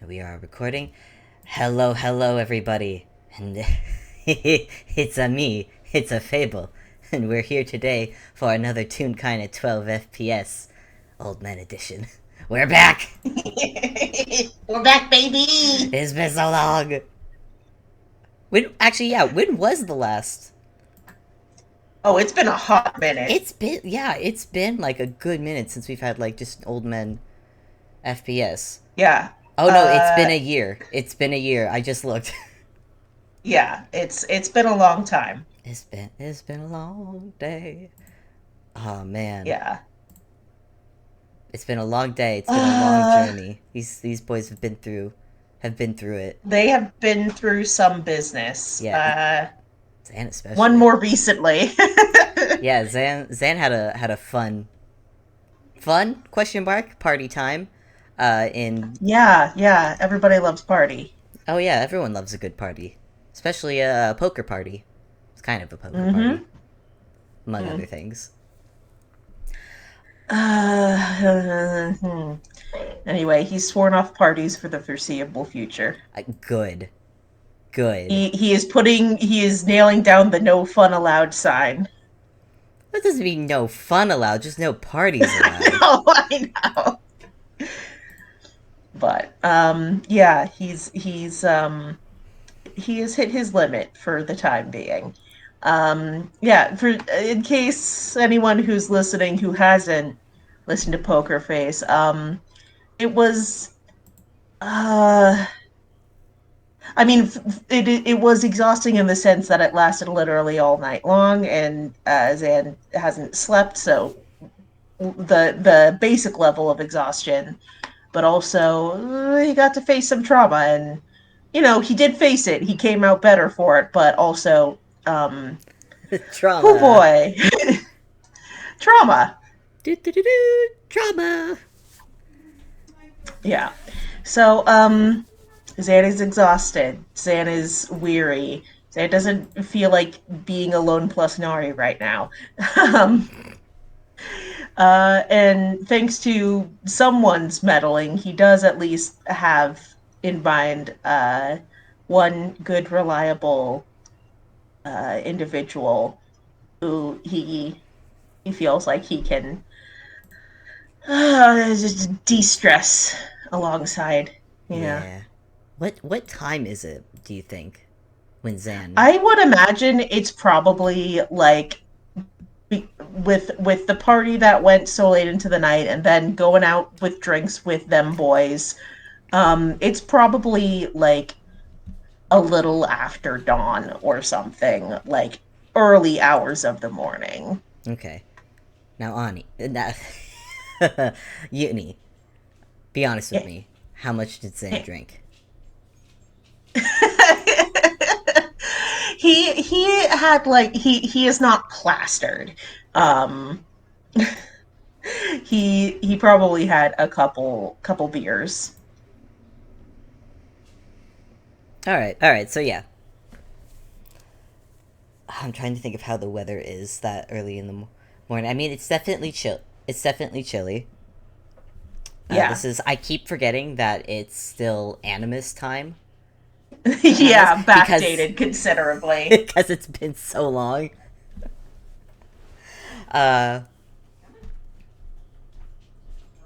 We are recording. Hello, hello, everybody. And it's a me. It's a Fable. And we're here today for another Toonkind at 12 FPS. Old Man Edition. We're back! We're back, baby. It's been so long. When was the last? Oh, it's been a hot minute. It's been like a good minute since we've had like just Old Man FPS. Yeah. Oh no, it's been Uh a year. It's been a year. I just looked. yeah, it's been a long time. It's been a long day. Oh man. Yeah. It's been a long day. It's been a long Uh journey. These boys have been through it. they have been through some business. Yeah, Zan One especially. more recently. Yeah, Zan had a fun question mark party time. In Yeah, everybody loves party. Oh yeah, everyone loves a good party, especially a poker party. It's kind of a poker party, Mm-hmm. among other Mm. things. Hmm. Anyway, he's sworn off parties for the foreseeable future. Good, good. He is nailing down the no fun allowed sign. That doesn't mean no fun allowed, just no parties allowed. I know. But yeah, he has hit his limit for the time being. Yeah, for in case anyone who's listening who hasn't listened to Poker Face, it was uh I mean, it was exhausting in the sense that it lasted literally all night long, and Zan hasn't slept, so the basic level of exhaustion, but also he got to face some trauma, and he did face it. He came out better for it, but also, oh Trauma. boy, trauma. Do do do do. Trauma. Yeah. So, Zan is exhausted. Zan is weary. Zan doesn't feel like being alone plus Nari right now. um, and thanks to someone's meddling, he does at least have in mind one good, reliable individual who he feels like he can just de-stress alongside. Yeah, Yeah. What time is it? Do you think when Zan? I would imagine it's probably like with the party that went so late into the night, and then going out with drinks with them boys. It's probably like a little after dawn or something, like early hours of the morning. Okay. Now Ani, Uni. Be honest with me. How much did Zan drink? He had like he is not plastered. Um, he probably had a couple beers. All right. All right. So yeah, I'm trying to think of how the weather is that early in the morning. I mean, it's definitely chill. It's definitely chilly. Yeah, This is. I keep forgetting that it's still Animus time around this yeah, because backdated considerably. because it's been so long. Uh,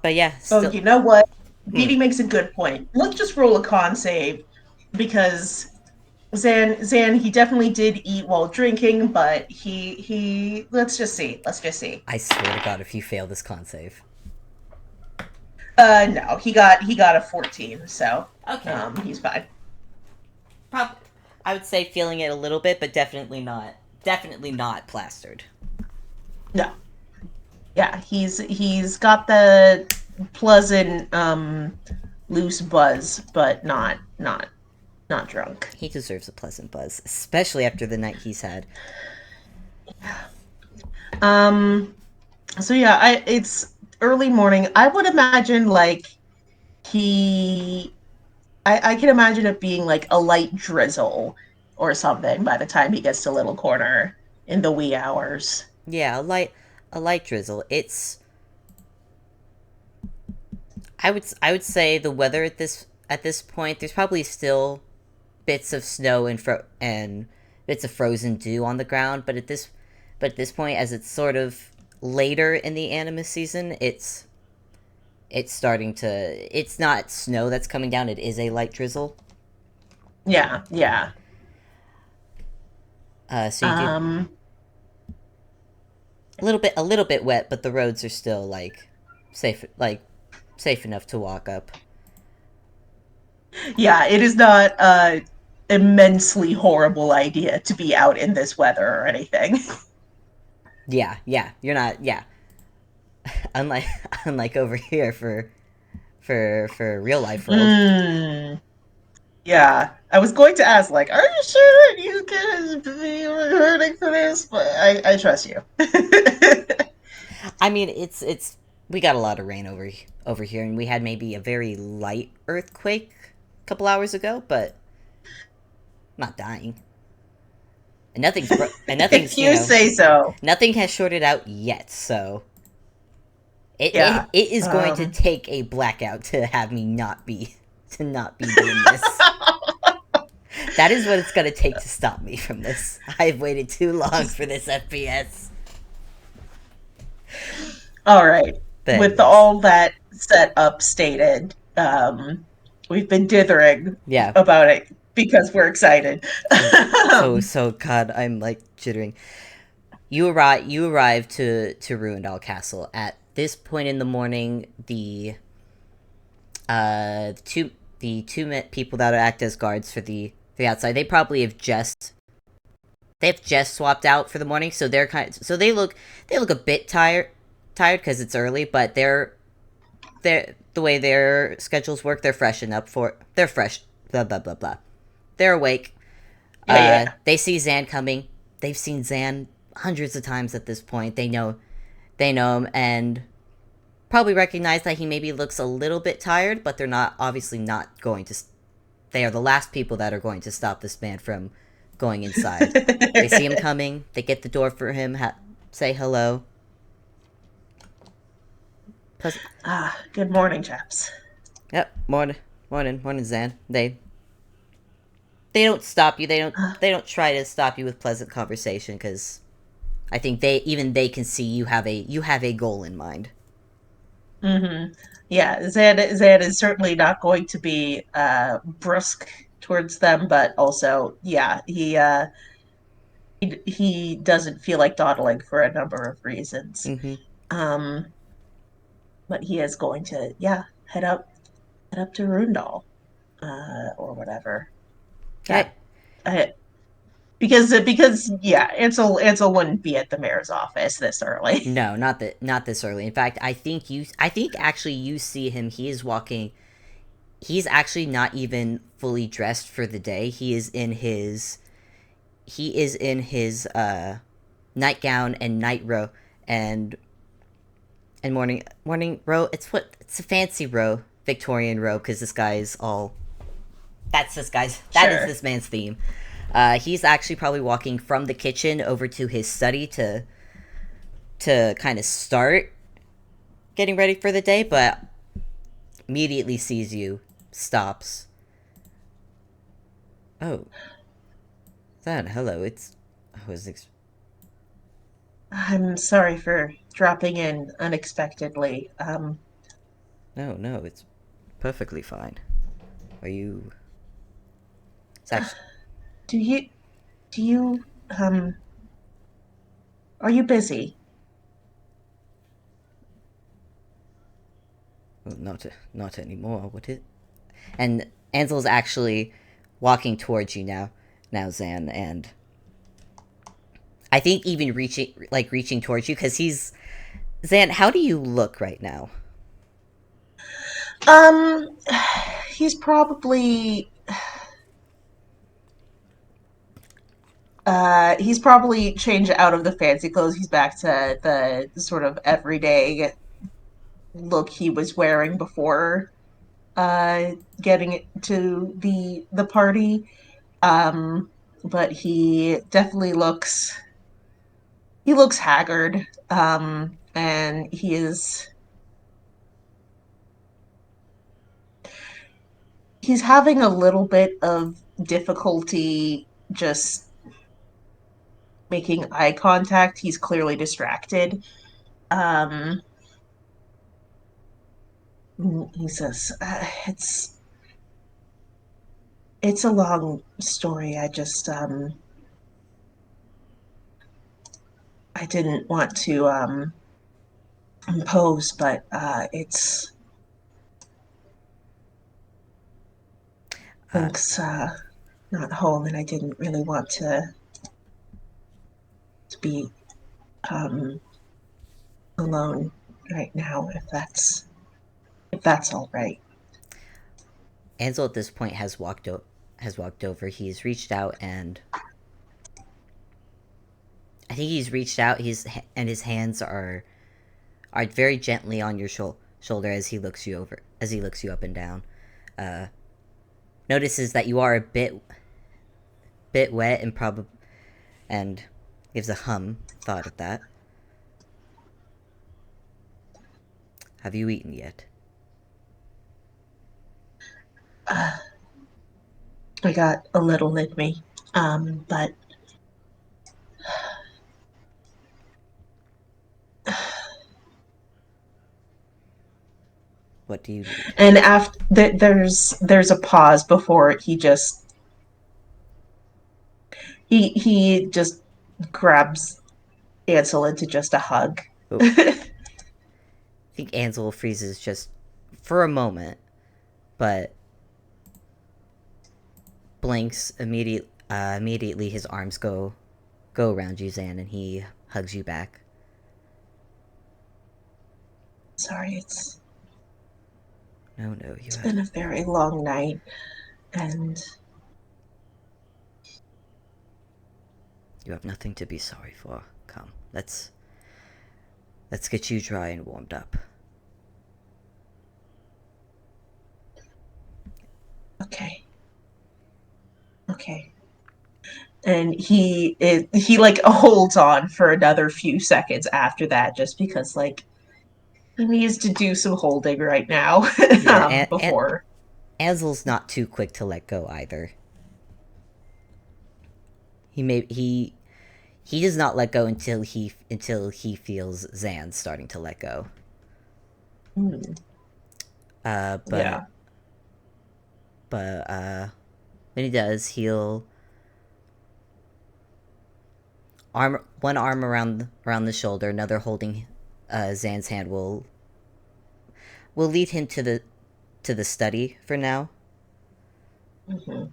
but yeah, Oh, still. you know what? Hmm. Beatty makes a good point. Let's just roll a con save because Zan he definitely did eat while drinking, but he let's just see. Let's just see. I swear to God, if you fail this con save. No, he got a 14, so Okay. he's fine. Probably. I would say feeling it a little bit, but definitely not. Definitely not plastered. No. Yeah, he's got the pleasant loose buzz, but not drunk. He deserves a pleasant buzz, especially after the night he's had. Um so yeah, it's early morning. I would imagine like he I can imagine it being like a light drizzle or something by the time he gets to Little Corner in the wee hours. Yeah, a light drizzle. I would say the weather at at this point, there's probably still bits of snow and bits of frozen dew on the ground, but at this point, as it's sort of later in the Animus season, it's starting to. It's not snow that's coming down. It is a light drizzle. Yeah, yeah. So you do Um, a little bit wet, but the roads are still safe enough to walk up. yeah, it is not a immensely horrible idea to be out in this weather or anything. Yeah, yeah. You're not. Yeah. Unlike unlike over here for real life world. Mm, yeah, I was going to ask, like, are you sure you can be rooting for this? But I trust you. I mean, it's we got a lot of rain over here, and we had maybe a very light earthquake a couple hours ago, but I'm not dying. And If nothing's you say so. nothing has shorted out yet, so Yeah. it is going to Um, take a blackout to have me not be doing this. That is what it's going to take to stop me from this. I've waited too long for this FPS. all right. But With anyways, all that set up stated, we've been dithering yeah. about it because we're excited. God, I'm like jittering. You arrive to Ruindal Castle. At this point in the morning, the people that act as guards for the outside, they probably have just swapped out for the morning, so they look a bit tired because it's early, but they're the way their schedules work, they're fresh, blah blah blah blah. They're awake. Yeah, yeah. They see Zan coming. They've seen Zan hundreds of times at this point. They know him and probably recognize that he maybe looks a little bit tired, but they're not obviously not going to. They are the last people that are going to stop this man from going inside. They see him coming. They get the door for him. Say hello. Plus, Good morning, chaps. yep. Morning, Zan. They don't stop you. They don't try to stop you with pleasant conversation because I think they can see you have a goal in mind. Hmm. Yeah, Zed is certainly not going to be brusque towards them, but also, yeah, he doesn't feel like dawdling for a number of reasons. Mm-hmm. Um, but he is going to, yeah, head up to Rundal, or whatever. Hey, That because yeah, Ansel wouldn't be at the mayor's office this early. no, not this early. In fact, I think actually you see him. He's actually not even fully dressed for the day. He is in his nightgown and night robe and morning robe. It's a fancy robe, Victorian robe, because that is Sure. this man's theme. He's actually probably walking from the kitchen over to his study to kind of start getting ready for the day, but immediately sees you, stops. Oh, Zan, hello. I was I'm sorry for dropping in unexpectedly. no, it's perfectly fine. Are you? It's actually Do you do you are you busy? well, not anymore. What it? And Ansel's actually walking towards you now, Zan, and I think even reaching towards you because he's Zan. How do you look right now? Um, he's probably he's probably changed out of the fancy clothes. He's back to the sort of everyday look he was wearing before getting to the party. Um, but he looks haggard. And he's having a little bit of difficulty just making eye contact. He's clearly distracted. Um, he says, it's a long story. I didn't want to impose, but it's Uh, Link's not home, and I didn't really want to be um, alone right now. If that's all right. Ansel at this point has walked over. He's reached out and I think he's reached out. His hands are very gently on your shoulder as he looks you over as he looks you up and down. Uh, Notices that you are a bit wet and gives a thought at that. Have you eaten yet? I got a little in me, but What do you need? and after there's a pause before he just grabs Ansel into just a hug. Oh, I think Ansel freezes just for a moment, but blinks immediately. His arms go around you, Zan, and he hugs you back. Sorry, No, no, it's been a very long night, and you have nothing to be sorry for. Come, let's get you dry and warmed up. okay, okay. And he like holds on for another few seconds after that, just because like he needs to do some holding right now Yeah, before. Ansel's not too quick to let go either. He may he does not let go until he feels Zan starting to let go. Hmm. Uh, but Yeah. but when he does, he'll one arm around the shoulder, another holding Zan's hand will lead him to the study for now. Hmm.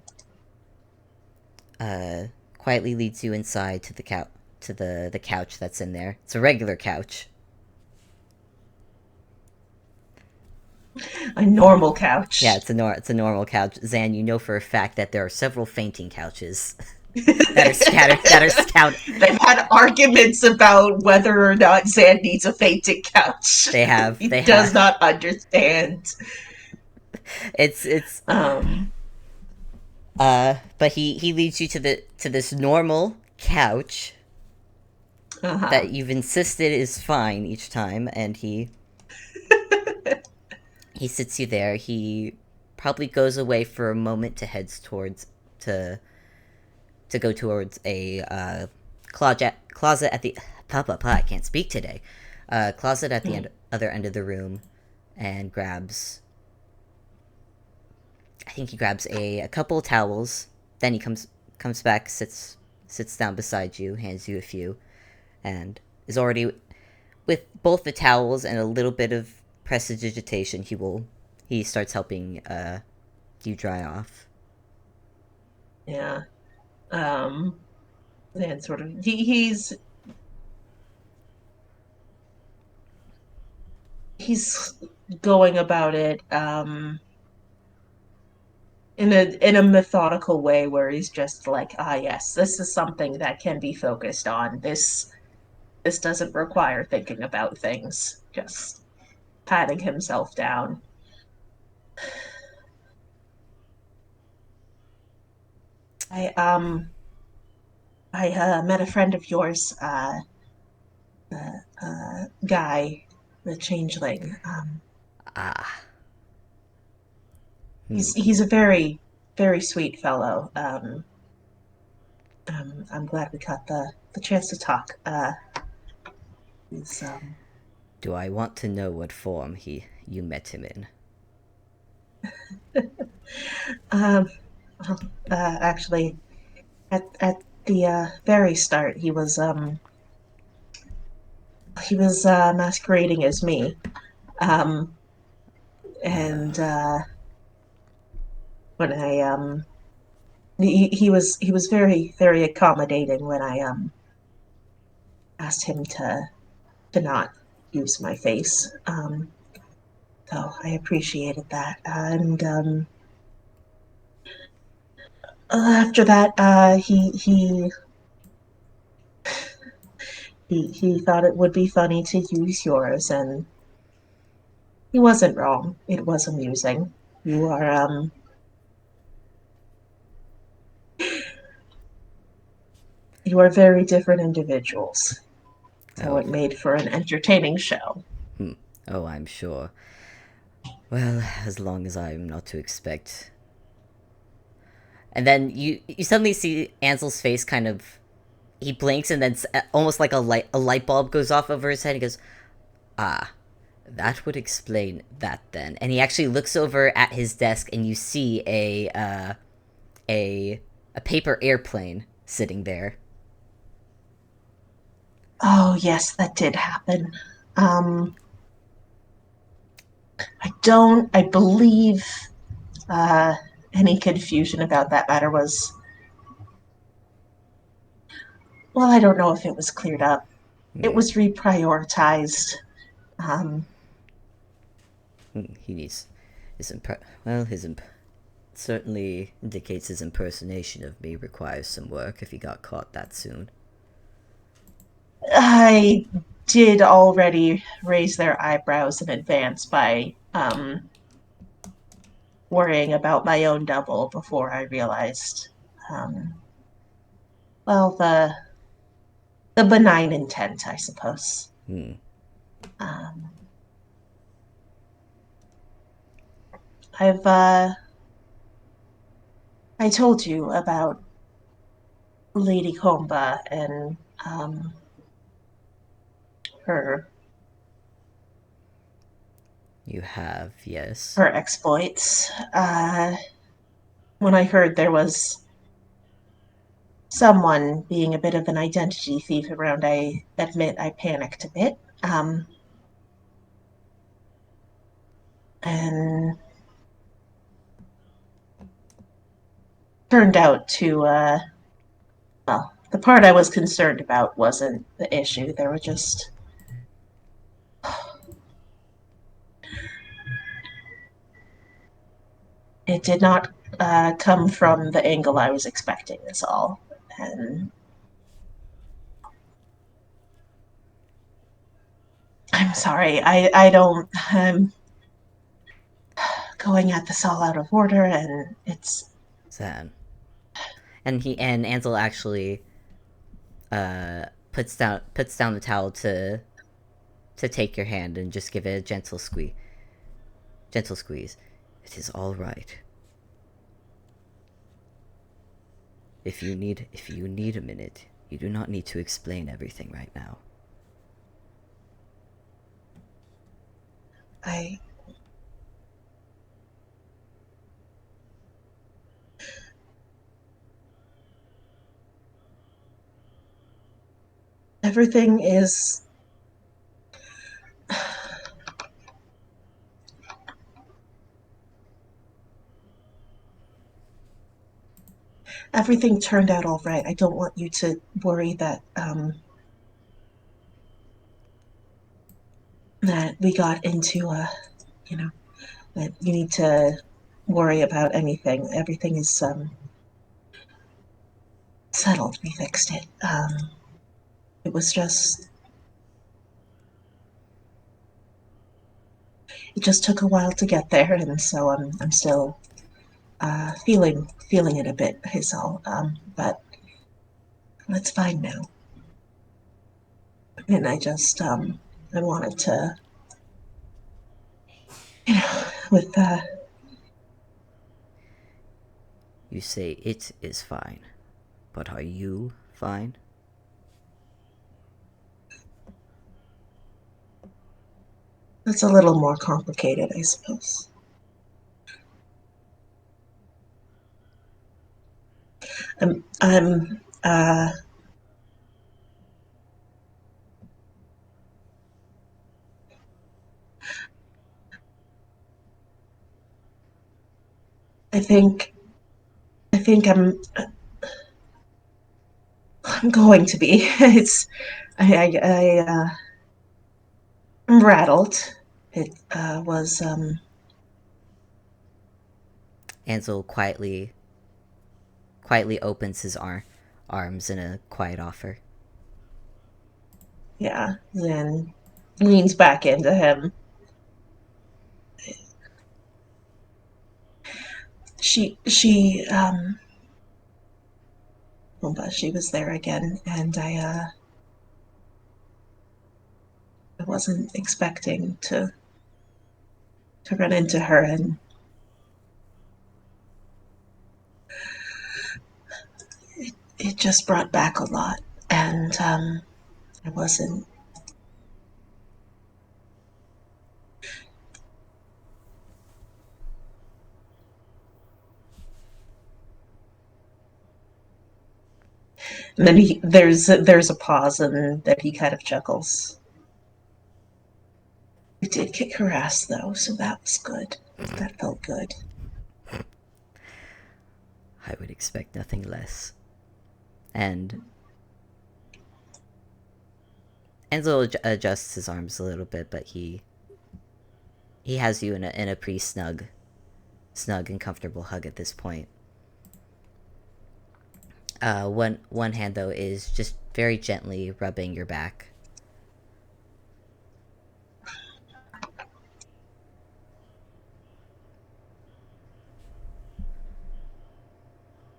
Uh, Quietly leads you inside to the couch that's in there. It's a regular couch. A normal Yeah, couch. it's a normal couch. Zan, you know for a fact that there are several fainting couches that are scattered that are They've scout. had arguments about whether or not Zan needs a fainting couch. He They does have not understand. it's Um, but he leads you to this normal couch uh-huh. that you've insisted is fine each time, and he sits you there. He probably goes away for a moment to heads towards to go towards a closet at the I can't speak today. Closet at the other end of the room, and grabs. I think he grabs a couple of towels. Then he comes back, sits down beside you, hands you a few, and is already with both the towels and a little bit of prestidigitation. He starts helping you dry off. Yeah. Um, and sort of he's going about it in a methodical way where he's just like, ah, yes, this is something that can be focused on. This doesn't require thinking about things. Just patting himself down. I met a friend of yours, Guy, the changeling. Ah, He's a very very sweet fellow. I'm glad we got the chance to talk. He's Do I want to know what form you met him in? um well, actually at the very start he was masquerading as me. Um, and when I he was very very accommodating when I asked him to not use my face. So I appreciated that. And after that, he thought it would be funny to use yours, and he wasn't wrong. It was amusing. You are you are very different individuals, so Oh, it made for an entertaining show. oh, I'm sure. Well, as long as I'm not to expect. And then you suddenly see Ansel's face kind of he blinks and then almost like a light bulb goes off over his head. He goes, "Ah, that would explain that then." And he actually looks over at his desk and you see a a paper airplane sitting there. Oh yes, that did happen. Um, I believe uh, any confusion about that matter was, well, I don't know if it was cleared up. It was reprioritized. Um, He needs his certainly indicates his impersonation of me requires some work if he got caught that soon. I did already raise their eyebrows in advance by worrying about my own double before I realized, um, well, the benign intent, I suppose. Um, I've I told you about Lady Comba and um, her You have, yes. her exploits. When I heard there was someone being a bit of an identity thief around, I admit I panicked a bit. And turned out to, well, the part I was concerned about wasn't the issue. There were just, it did not come from the angle I was expecting, is all. And I'm sorry, I don't, I'm going at this all out of order, and it's, Zan. And Ansel actually puts down the towel to take your hand and just give it a gentle squeeze. Gentle squeeze. It is all right. If you need a minute, you do not need to explain everything right now. I, everything is, everything turned out all right. I don't want you to worry that, that we got into you know, that you need to worry about anything. Everything is settled. We fixed it. It was just, it just took a while to get there, and so I'm still feeling it a bit. Is all. But it's fine now. And I just I wanted to, you know, with You say it is fine, but are you fine? That's a little more complicated, I suppose. I'm I think I think I'm going to be. It's I'm rattled. It was Ansel quietly opens his arms in a quiet offer. yeah. Then leans back into him. She but she was there again, and I wasn't expecting to run into her, and it just brought back a lot, and I wasn't. And then there's a pause, and then he kind of chuckles. I did kick her ass though, so that was good. That felt good. I would expect nothing less. And Ansel adjusts his arms a little bit, but he has you in a pretty snug and comfortable hug at this point. One hand though is just very gently rubbing your back.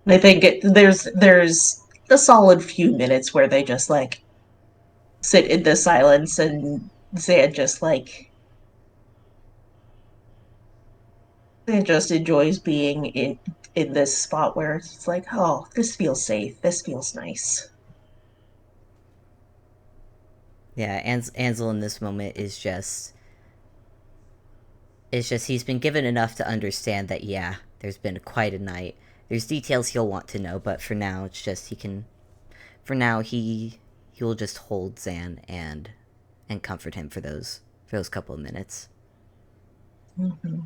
And I think there's a solid few minutes where they just like sit in the silence, and Zan just like Zan just enjoys being in this spot where it's like, oh, this feels safe. This feels nice. Yeah, Ansel in this moment is just it's just he's been given enough to understand that yeah, there's been quite a night. There's details he'll want to know, but for now it's just he can for now he will just hold Zan and comfort him for those couple of minutes. Mm-hmm.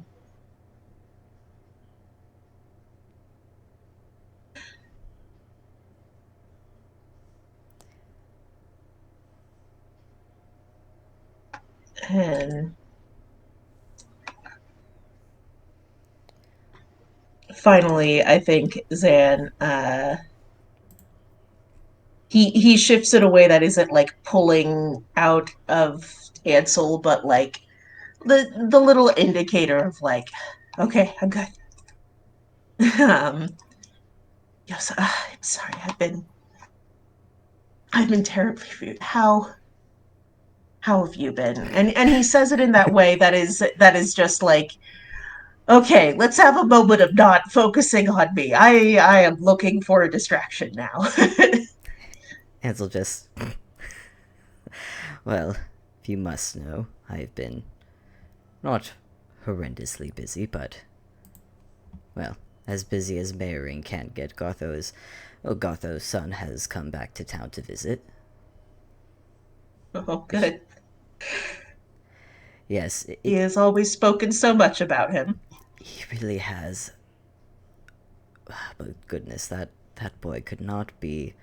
And finally, I think Zan he shifts in a way that isn't like pulling out of Ansel, but like the little indicator of like, okay, I'm good. um, yes, I'm sorry. I've been terribly rude. How have you been? And he says it in that way that is just like, okay, let's have a moment of not focusing on me. I am looking for a distraction now. Ansel just well, if you must know, I've been not horrendously busy, but well, as busy as mayoring can get. Gotho's son has come back to town to visit. Oh, Which, good. yes, He has always spoken so much about him. he really has. But goodness, that boy could not be.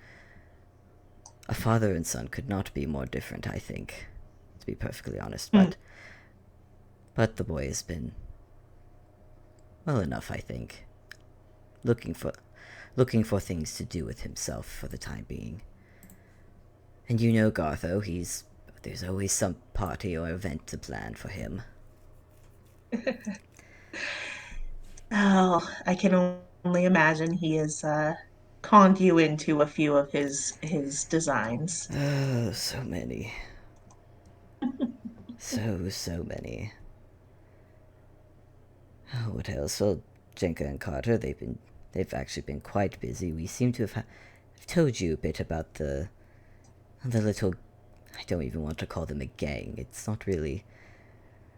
A father and son could not be more different, I think, to be perfectly honest. Hmm. But the boy has been well enough, I think, looking for looking for things to do with himself for the time being. And you know Gartho, there's always some party or event to plan for him. Oh, I can only imagine he has conned you into a few of his designs. Oh, so many. So many. Oh, what else? Well, Jenka and Carter, they've been They've actually been quite busy. We seem to have told you a bit about the little. I don't even want to call them a gang. It's not really.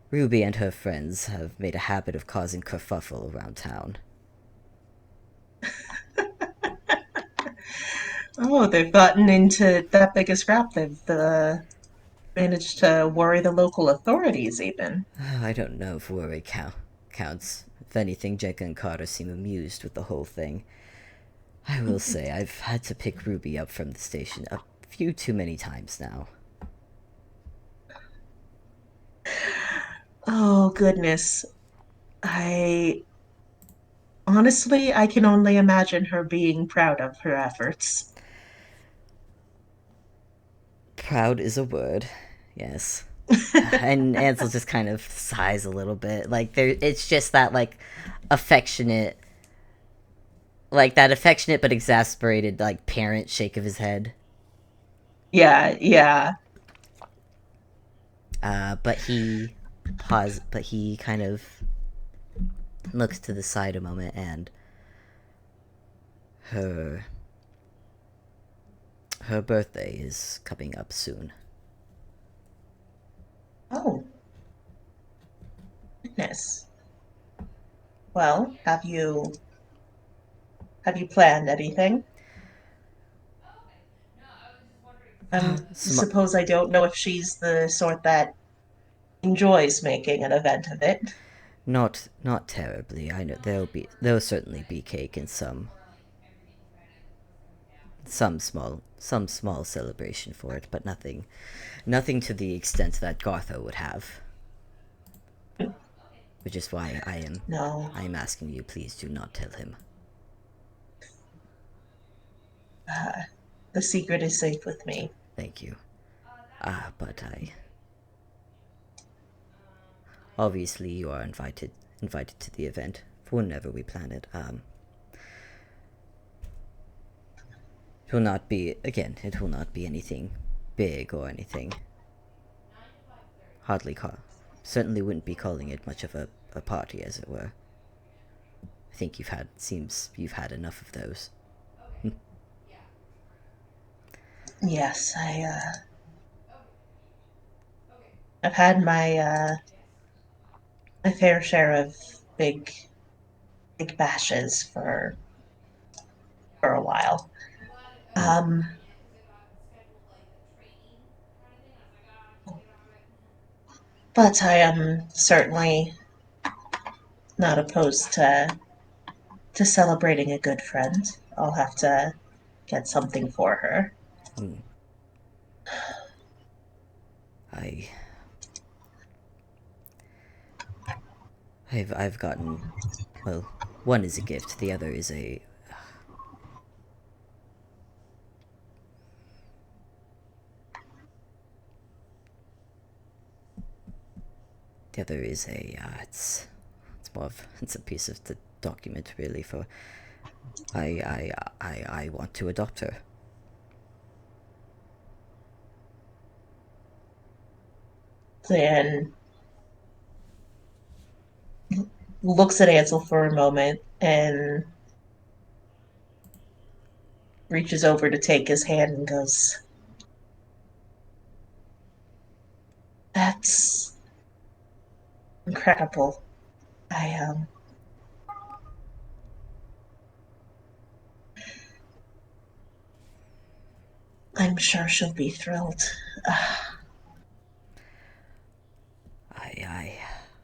Ruby and her friends have made a habit of causing kerfuffle around town. Oh, they've gotten into that big a scrap. They've managed to worry the local authorities, even. I don't know if worry counts. If anything, Jake and Carter seem amused with the whole thing. I will say, I've had to pick Ruby up from the station a few too many times now. Oh, goodness. I honestly, I can only imagine her being proud of her efforts. Proud is a word, yes. And Ansel just kind of sighs a little bit. Like it's just that affectionate, like that affectionate but exasperated parent shake of his head. Yeah, yeah. But he pause. But he kind of looks to the side a moment, and her her birthday is coming up soon. Oh, goodness. Well, have you planned anything? Sm- Suppose I don't know if she's the sort that enjoys making an event of it. not terribly. I know there'll certainly be cake and some small celebration for it, but nothing to the extent that Gartho would have. Which is why No, I am asking you, please do not tell him. the secret is safe with me. Thank you. But I obviously you are invited to the event for whenever we plan it. It will not be again. It will not be anything big or anything. Hardly call. Certainly wouldn't be calling it much of a party, as it were. I think you've had enough of those. Yes, I've had my fair share of big bashes for a while. Mm, Um, but I am certainly not opposed to celebrating a good friend. I'll have to get something for her. mm. I I've gotten, well, one is a gift. The other is a it's more of it's a piece of the document really for I want to adopt her. And looks at Ansel for a moment and reaches over to take his hand and goes, "That's incredible. I I'm sure she'll be thrilled." I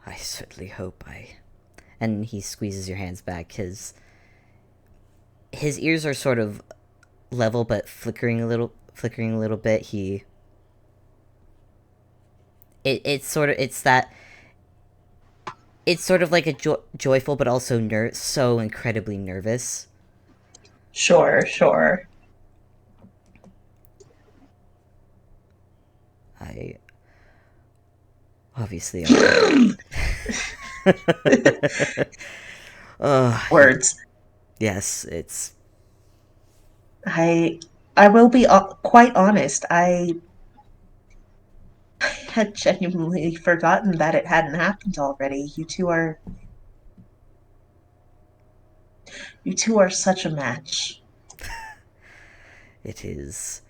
I certainly hope I. And he squeezes your hands back. His ears are sort of level but flickering a little bit. It's sort of it's sort of like a joyful but also so incredibly nervous. Sure, sure. I obviously I'll. Oh, Words. yes, it's I I will be quite honest. I had genuinely forgotten that it hadn't happened already. You two are You two are such a match. It is.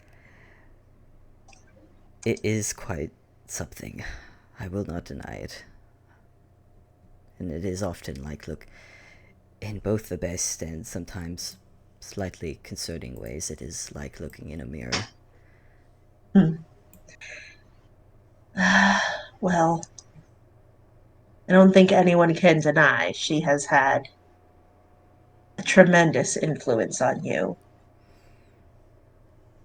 It is quite something. I will not deny it. And it is often like, look, in both the best and sometimes slightly concerning ways, it is like looking in a mirror. Hmm. Well, I don't think anyone can deny she has had a tremendous influence on you.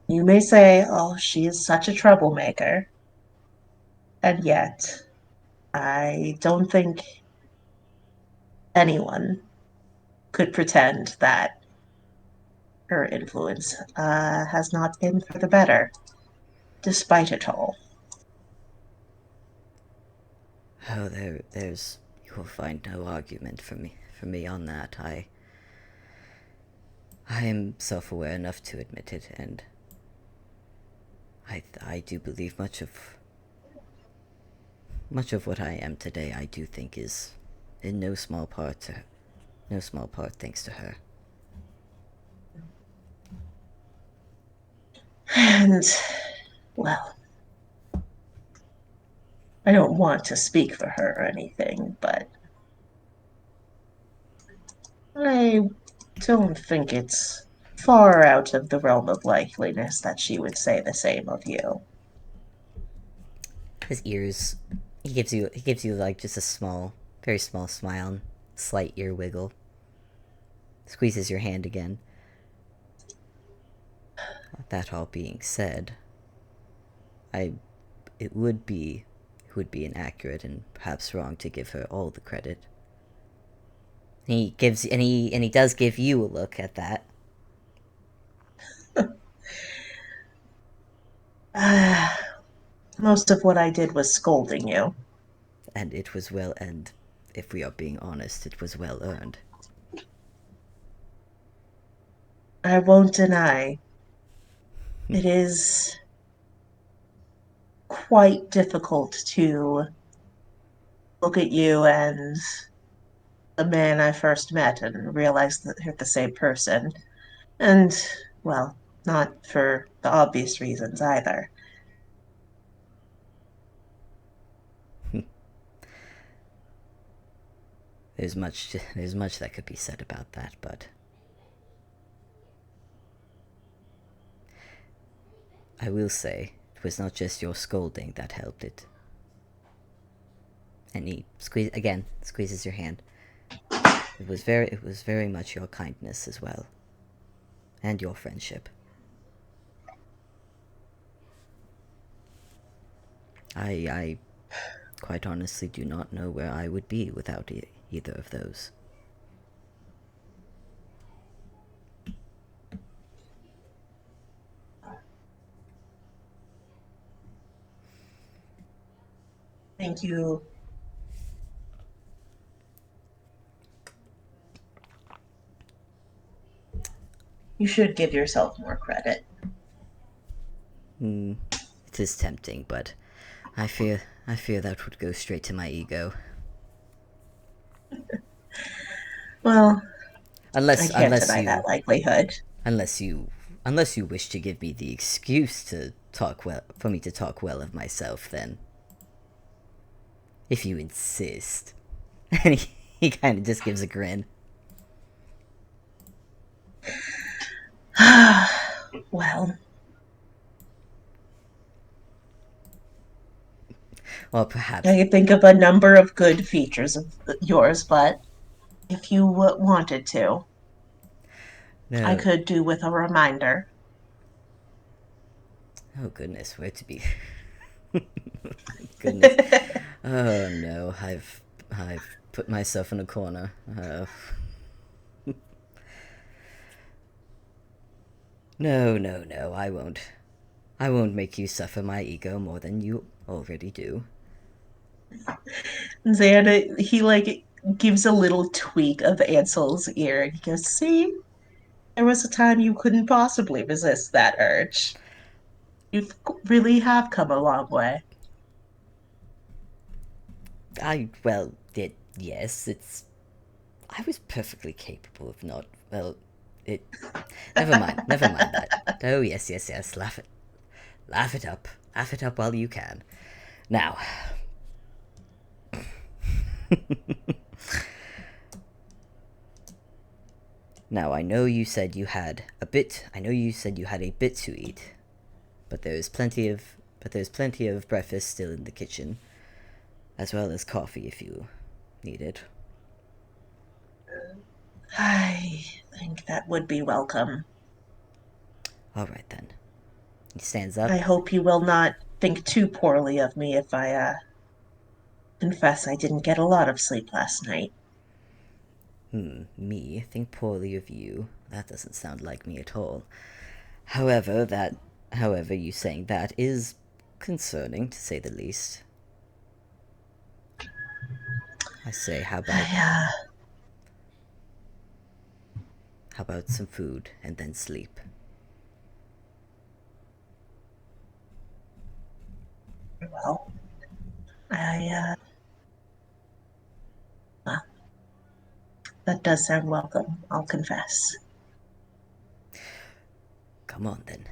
You may say, oh, she is such a troublemaker. And yet, I don't think anyone could pretend that her influence has not been for the better, despite it all. Oh, there's. You will find no argument for me on that. I am self-aware enough to admit it, and I do believe much of what I am today. I do think is in no small part thanks to her. And, well, I don't want to speak for her or anything, but I don't think it's far out of the realm of likeliness that she would say the same of you. His ears. He gives you like just a small, very small smile, slight ear wiggle. Squeezes your hand again. That all being said, I it would be inaccurate and perhaps wrong to give her all the credit. And he does give you a look at that. Most of what I did was scolding you. And it was well, and if we are being honest, it was well earned. I won't deny it is quite difficult to look at you and the man I first met and realize that you're the same person. And, well, not for the obvious reasons either. There's much that could be said about that, but I will say it was not just your scolding that helped it. And he squeezes your hand. It was very much your kindness as well, and your friendship. I quite honestly do not know where I would be without either of those. Thank you. You should give yourself more credit. Hmm, it is tempting, but I fear that would go straight to my ego. Well, I Unless can't deny that likelihood. unless you unless you wish to give me the excuse to talk well for me to talk well of myself, then if you insist. And he kind of just gives a grin. Well, Well, perhaps I could think of a number of good features of yours, but if you wanted to, I no. could do with a reminder. Oh goodness, where to be? Goodness. Oh no, I've put myself in a corner. No, no, no, I won't. I won't make you suffer my ego more than you already do. Xana, he like gives a little tweak of Ansel's ear and he goes, see, there was a time you couldn't possibly resist that urge. You really have come a long way. Yes, it's. I was perfectly capable of not Well, it. Never mind that. Oh yes, yes, yes. Laugh it up. Laugh it up while you can. Now. Now I know you said you had a bit. I know you said you had a bit to eat, but there's plenty of breakfast still in the kitchen, as well as coffee if you need it. I think that would be welcome. All right then. He stands I up. hope you will not think too poorly of me if I confess I didn't get a lot of sleep last night. Me think poorly of you. That doesn't sound like me at all. However, you saying that is concerning to say the least. I say, I, how about some food and then sleep? well, I, well, that does sound welcome, I'll confess. Come on then.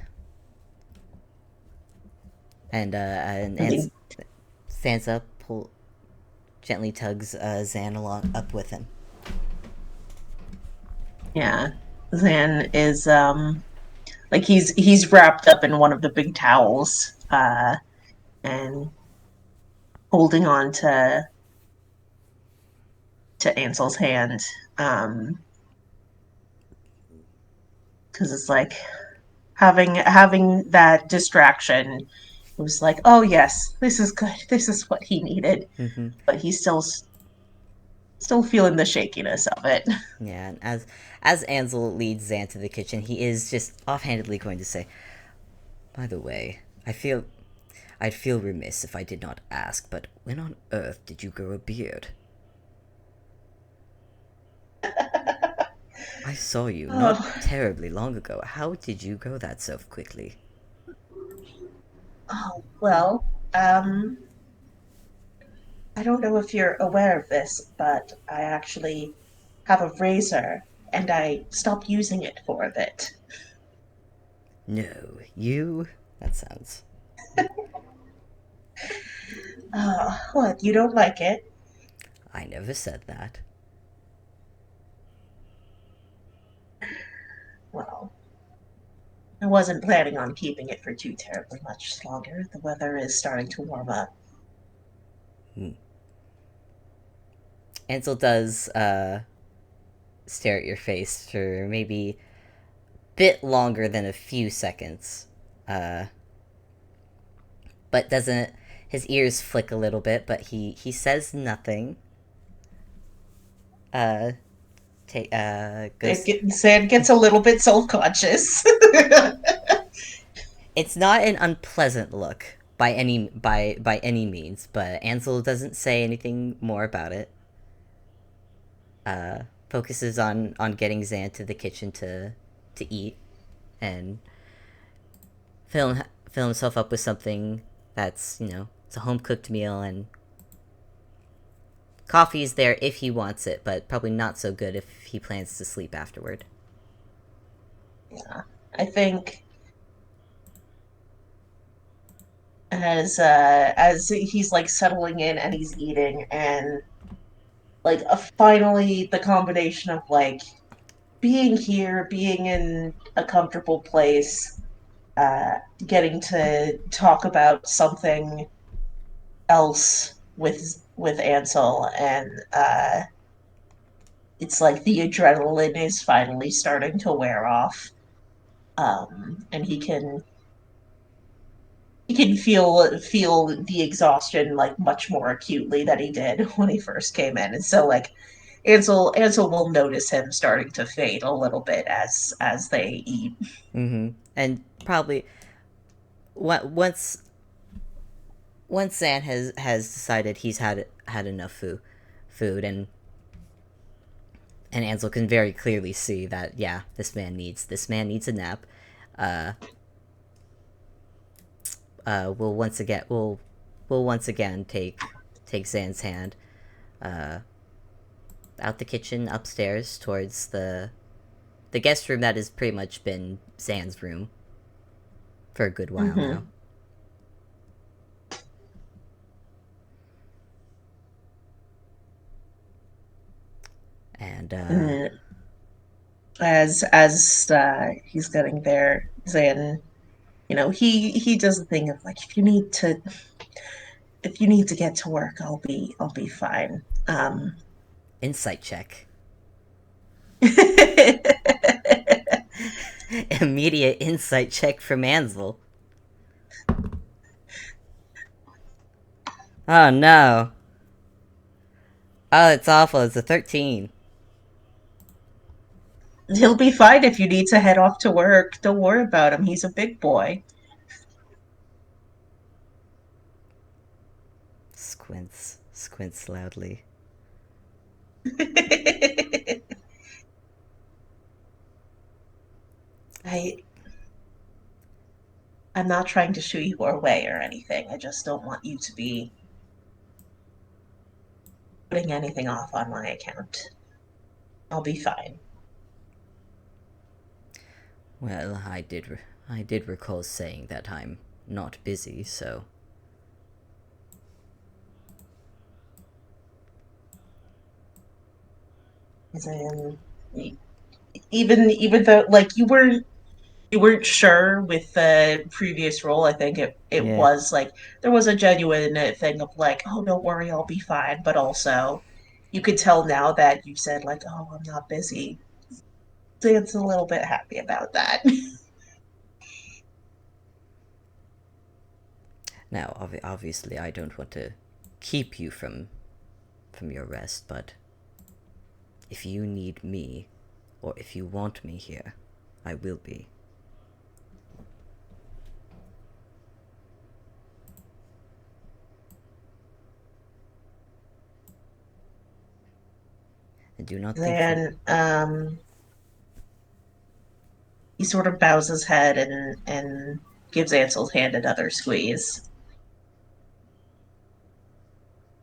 And I think, stands up, gently tugs Zan along up with him. yeah, Zan is, like he's wrapped up in one of the big towels, and holding on to Ansel's hand, because it's like having that distraction. It was like, oh yes, this is good. This is what he needed, Mm-hmm. but he's still feeling the shakiness of it. Yeah, and as Ansel leads Zan to the kitchen, he is just offhandedly going to say, "By the way, I'd feel remiss if I did not ask, but when on earth did you grow a beard? I saw you not Oh, terribly long ago. How did you grow that so quickly?" oh well. I don't know if you're aware of this, but I actually have a razor, and I stopped using it for a bit. No, you. That sounds. Oh, what? You don't like it? I never said that. Well, I wasn't planning on keeping it for too terribly much longer. The weather is starting to warm up. Hmm. Ansel does stare at your face for maybe a bit longer than a few seconds. Uh, but doesn't. His ears flick a little bit, but he says nothing. Uh, goes. Sand gets a little bit self-conscious. It's not an unpleasant look by any means, but Ansel doesn't say anything more about it. Focuses on getting Zan to the kitchen to eat and fill himself up with something that's it's a home cooked meal, and coffee's there if he wants it, but probably not so good if he plans to sleep afterward. Yeah. I think as he's like settling in and he's eating and like finally the combination of like being here, being in a comfortable place, uh, getting to talk about something else with Ansel, and it's like the adrenaline is finally starting to wear off, and he can feel the exhaustion like much more acutely than he did when he first came in, and so like Ansel will notice him starting to fade a little bit as they eat. Mm-hmm. And probably once Zan has decided he's had enough food, and Ansel can very clearly see that yeah, this man needs a nap. Uh, we'll once again take Zan's hand uh, out the kitchen upstairs towards the guest room that has pretty much been Zan's room for a good while now. Mm-hmm. And And as he's getting there, Zan, he does the thing of like, if you need to get to work, I'll be fine. insight check. I Immediate insight check from Ansel. Oh no. Oh, it's awful. It's a 13. He'll be fine if you need to head off to work. Don't worry about him. He's a big boy. Squints loudly. I I'm not trying to shoo you away or anything. I just don't want you to be putting anything off on my account. I'll be fine. Well, I did recall saying that I'm not busy, so And even though like you weren't sure with the previous role, I think it yeah. was like there was a genuine thing of like, oh, don't worry, I'll be fine. But also, you could tell now that you said like, oh, I'm not busy. Dan's a little bit happy about that. Now, obviously, I don't want to keep you from your rest, but if you need me, or if you want me here, I will be. And do not think for Then he sort of bows his head and gives Ansel's hand another squeeze.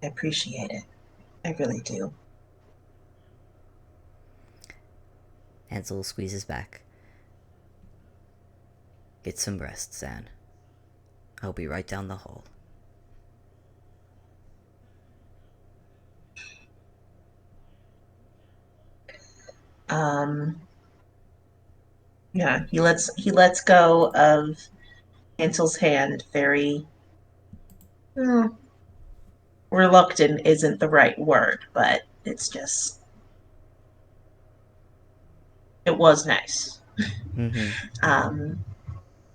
I appreciate it. I really do. Ansel squeezes back. Get some rest, Zan. I'll be right down the hall. Um, yeah, he lets go of Ansel's hand very uh, reluctant isn't the right word, but it was nice. Mm-hmm. Um,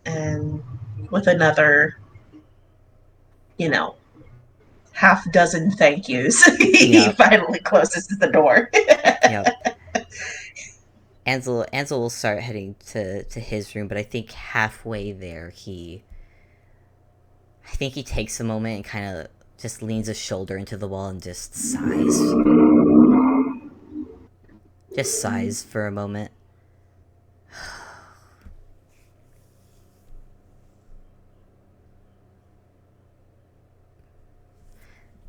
and with another, you know, half dozen thank yous, he Yep. finally closes the door. Yep. Ansel will start heading to his room, but I think halfway there I think he takes a moment and kind of just leans his shoulder into the wall and just sighs. Just sighs for a moment.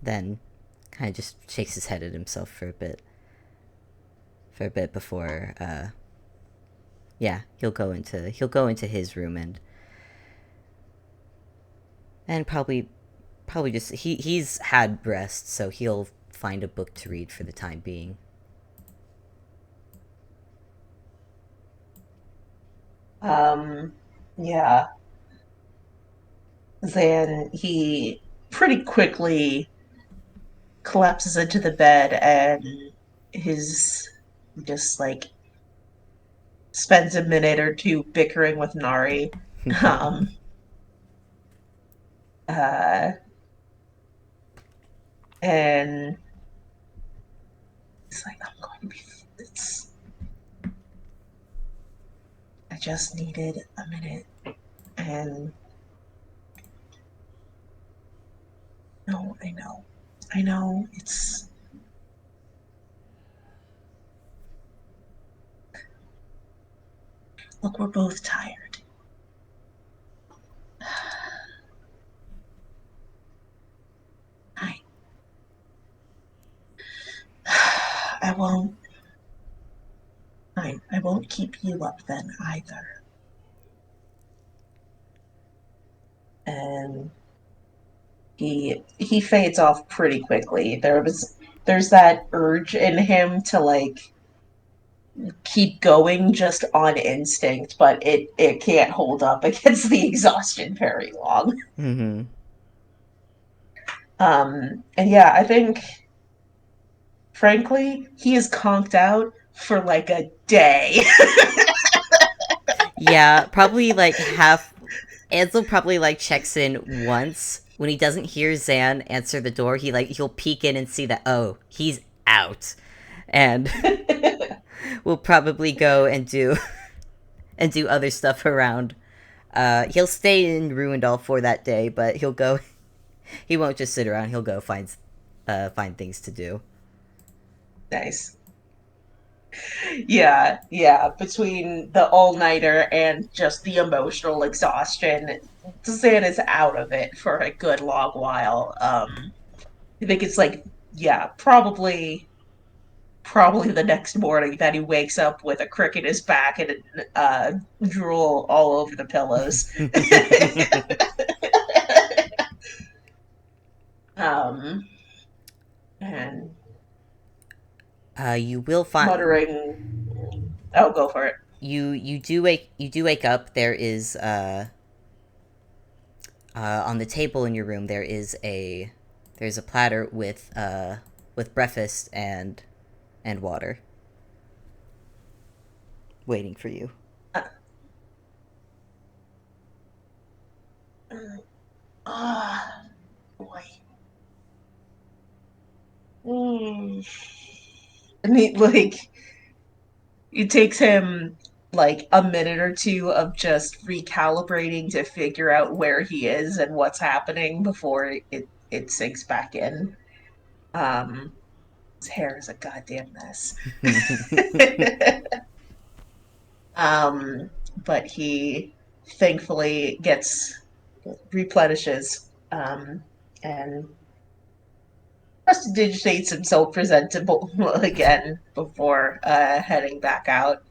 Then kind of just shakes his head at himself for a bit. For a bit before yeah, he'll go into his room and probably just he's had rest, so he'll find a book to read for the time being. Um, yeah. Then he pretty quickly collapses into the bed and his just like spends a minute or two bickering with Nari. Um, uh, and he's like, I'm going to be. It's, I just needed a minute. And no, I know. I know. Look, we're both tired. I, I won't. I won't keep you up then either. And he fades off pretty quickly. There's that urge in him to like keep going just on instinct, but it can't hold up against the exhaustion very long. Mm-hmm. And yeah, I think frankly he is conked out for like a day. Yeah, probably like half. Ansel probably like checks in once when he doesn't hear Zan answer the door. He'll peek in and see that, oh, he's out, and we'll probably go and do and do other stuff around. He'll stay in Ruindal for that day, but he'll go. He won't just sit around. He'll go find things to do. Nice. Yeah, yeah. Between the all nighter and just the emotional exhaustion, Zan is out of it for a good long while. I think it's like, yeah, probably the next morning that he wakes up with a crick in his back and drool all over the pillows. um, and You will find muttering, "Oh, go for it." you do wake up. There is on the table in your room there's a platter with breakfast and water waiting for you. Uh, Ah, boy. Mm. And he like it takes him like a minute or two of just recalibrating to figure out where he is and what's happening before it sinks back in. Um, his hair is a goddamn mess. um, but he thankfully gets replenishes and prestidigitates himself presentable again before heading back out,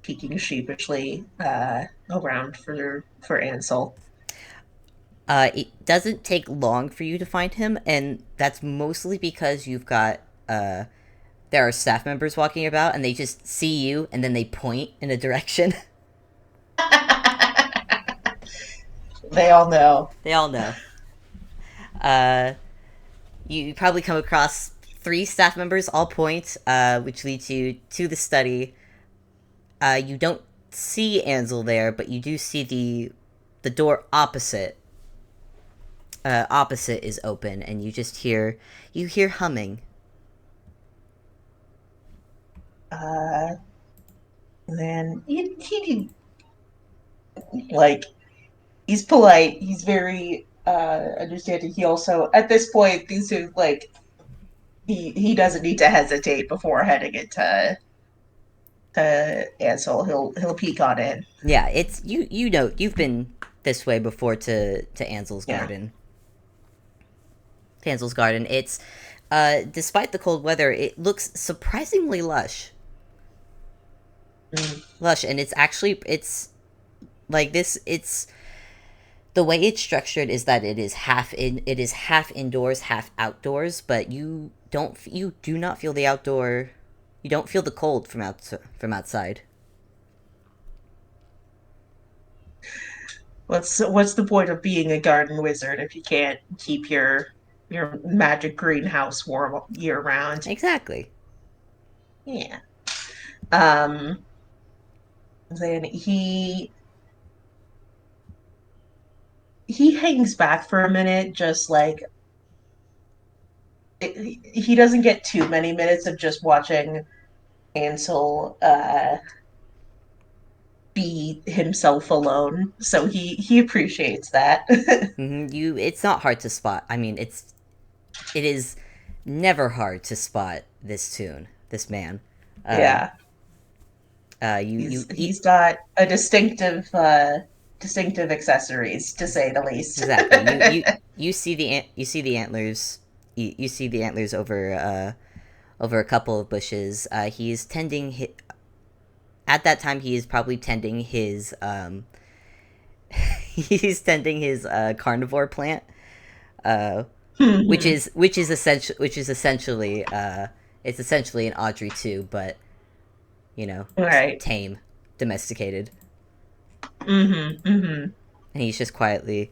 peeking sheepishly around for Ansel. It doesn't take long for you to find him, and that's mostly because you've got there are staff members walking about, and they just see you, and then they point in a direction. They all know. They all know. Uh, you probably come across three staff members, all point, which leads you to the study. You don't see Ansel there, but you do see the door opposite is open, and you hear humming. Uh, then he like he's polite. He's very understanding. He also at this point these are like he doesn't need to hesitate before heading into Ansel. He'll peek on in. Yeah, it's you know you've been this way before to Ansel's Yeah. garden. Ansel's garden. It's despite the cold weather, it looks surprisingly lush. Mm. Lush, and it's like this. It's the way it's structured is that it is half indoors, half outdoors. But you do not feel the outdoor. You don't feel the cold from outside. What's the point of being a garden wizard if you can't keep your magic greenhouse warm year round? Exactly. Yeah. Um. Then he hangs back for a minute, just like he doesn't get too many minutes of just watching Ansel be himself alone. So he appreciates that. It's not hard to spot. I mean, it is never hard to spot this man. Uh, Yeah. you He's got a distinctive accessories to say the least. exactly. You see the antlers. You see the antlers over a couple of bushes. He's tending at that time he is probably tending his he's tending his carnivore plant, uh, Mhm. which is essentially it's essentially an Audrey too, but you know, Right. tame, domesticated, Mhm. Mhm. and he's just quietly,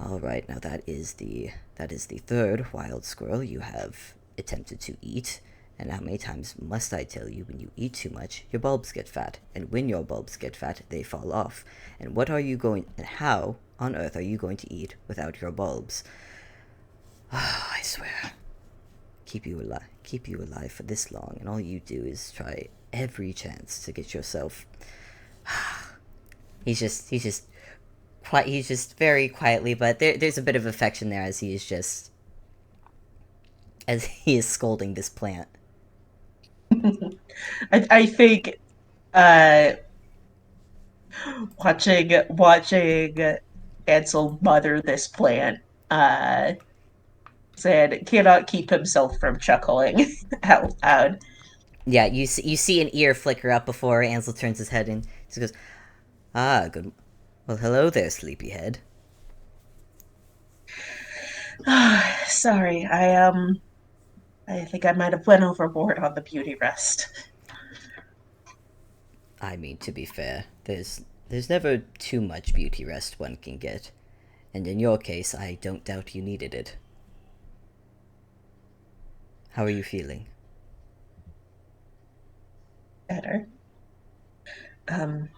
all right, now that is the third wild squirrel you have attempted to eat. And how many times must I tell you, when you eat too much, your bulbs get fat, and when your bulbs get fat, they fall off. And what are you going and how on earth are you going to eat without your bulbs? Oh, I swear, keep you alive for this long, and all you do is try every chance to get yourself. He's just quite he's just very quietly, but there's a bit of affection there as he is just as he is scolding this plant. I think uh watching Ansel mother this plant uh said cannot keep himself from chuckling out loud. Yeah, you see an ear flicker up before Ansel turns his head and he goes, "Ah, good. Well, hello there, sleepyhead. Sorry, I think I might have went overboard on the beauty rest. I mean, to be fair, there's never too much beauty rest one can get, and in your case, I don't doubt you needed it. How are you feeling?" Better. Um,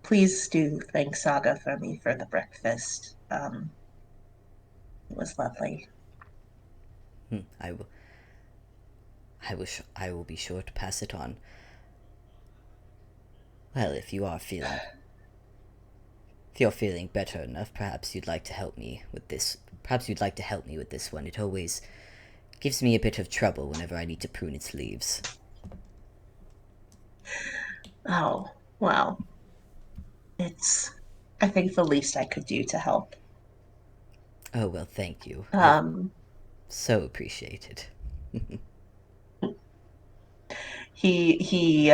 please do thank Saga for me for the breakfast. It was lovely. Hmm, I will be sure to pass it on. Well, if you're feeling better enough, perhaps you'd like to help me with this. Perhaps you'd like to help me with this one. It always gives me a bit of trouble whenever I need to prune its leaves. Oh, well, it's, I think, the least I could do to help. Oh well, thank you. I Um, so appreciate it. he,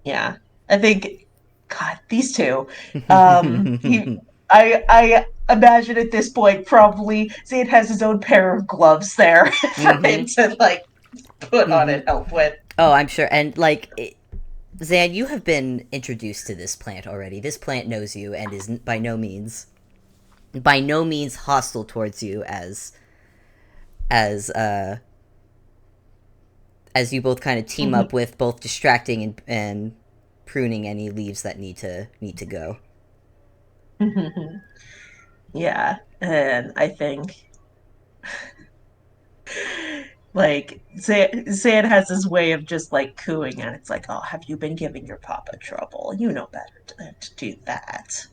yeah, I think, God, these two, I imagine at this point probably Zayd has his own pair of gloves there for Mm-hmm. him to like put on Mm-hmm. and help with. Oh, I'm sure. And Zan, you have been introduced to this plant already. This plant knows you and is by no means hostile towards you as as you both kind of team Mhm. up with both distracting and pruning any leaves that need to go. Yeah, and I think like Zan has this way of just like cooing, and it's like, oh, have you been giving your papa trouble? You know better to do that.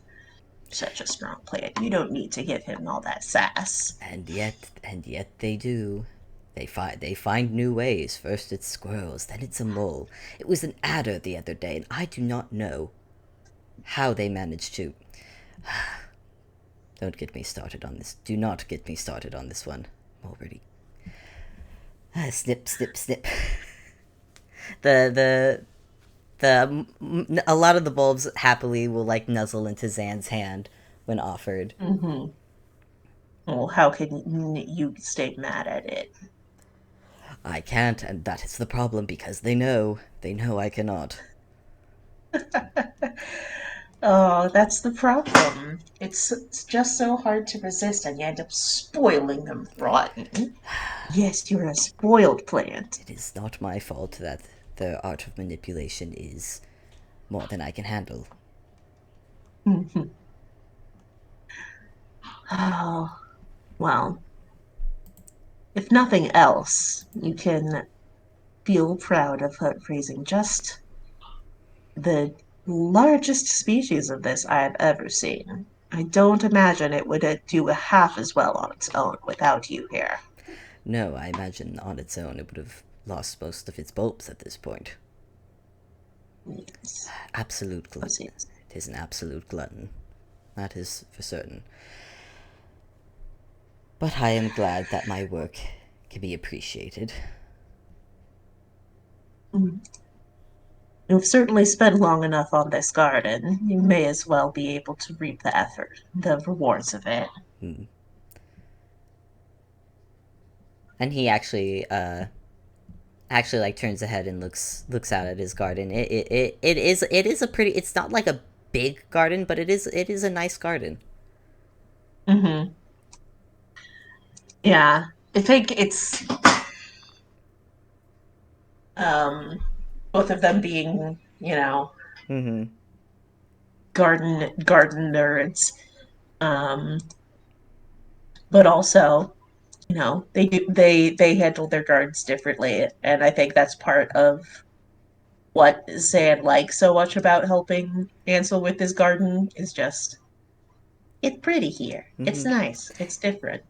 Such a strong plant. You don't need to give him all that sass. And yet they do. They find new ways. First it's squirrels, then it's a mole. It was an adder the other day, and I do not know how they managed to. Don't get me started on this. Do not get me started on this one. I'm already snip snip snip. The a lot of the bulbs happily will like nuzzle into Zan's hand when offered. Mm-hmm. Well, how can you stay mad at it? I can't, and that is the problem because they know I cannot. Oh, that's the problem. It's just so hard to resist, and you end up spoiling them rotten. Yes, you're a spoiled plant. It is not my fault that the art of manipulation is more than I can handle. Oh, well, if nothing else, you can feel proud of raising just the largest species of this I have ever seen. I don't imagine it would do half as well on its own without you here. No, I imagine on its own it would have lost most of its bulbs at this point. Yes. Absolute glutton. Yes. It is an absolute glutton. That is for certain. But I am glad that my work can be appreciated. You've certainly spent long enough on this garden. You may as well be able to reap the effort, the rewards of it. Hmm. And he actually like turns ahead and looks out at his garden. It is a pretty. It's not like a big garden, but it is a nice garden. Hmm. Yeah, I think it's um, both of them being, Mm-hmm. garden nerds, um, but also, they handle their gardens differently, and I think that's part of what Zan likes so much about helping Ansel with his garden is just it's pretty here. It's Mm-hmm. nice. It's different.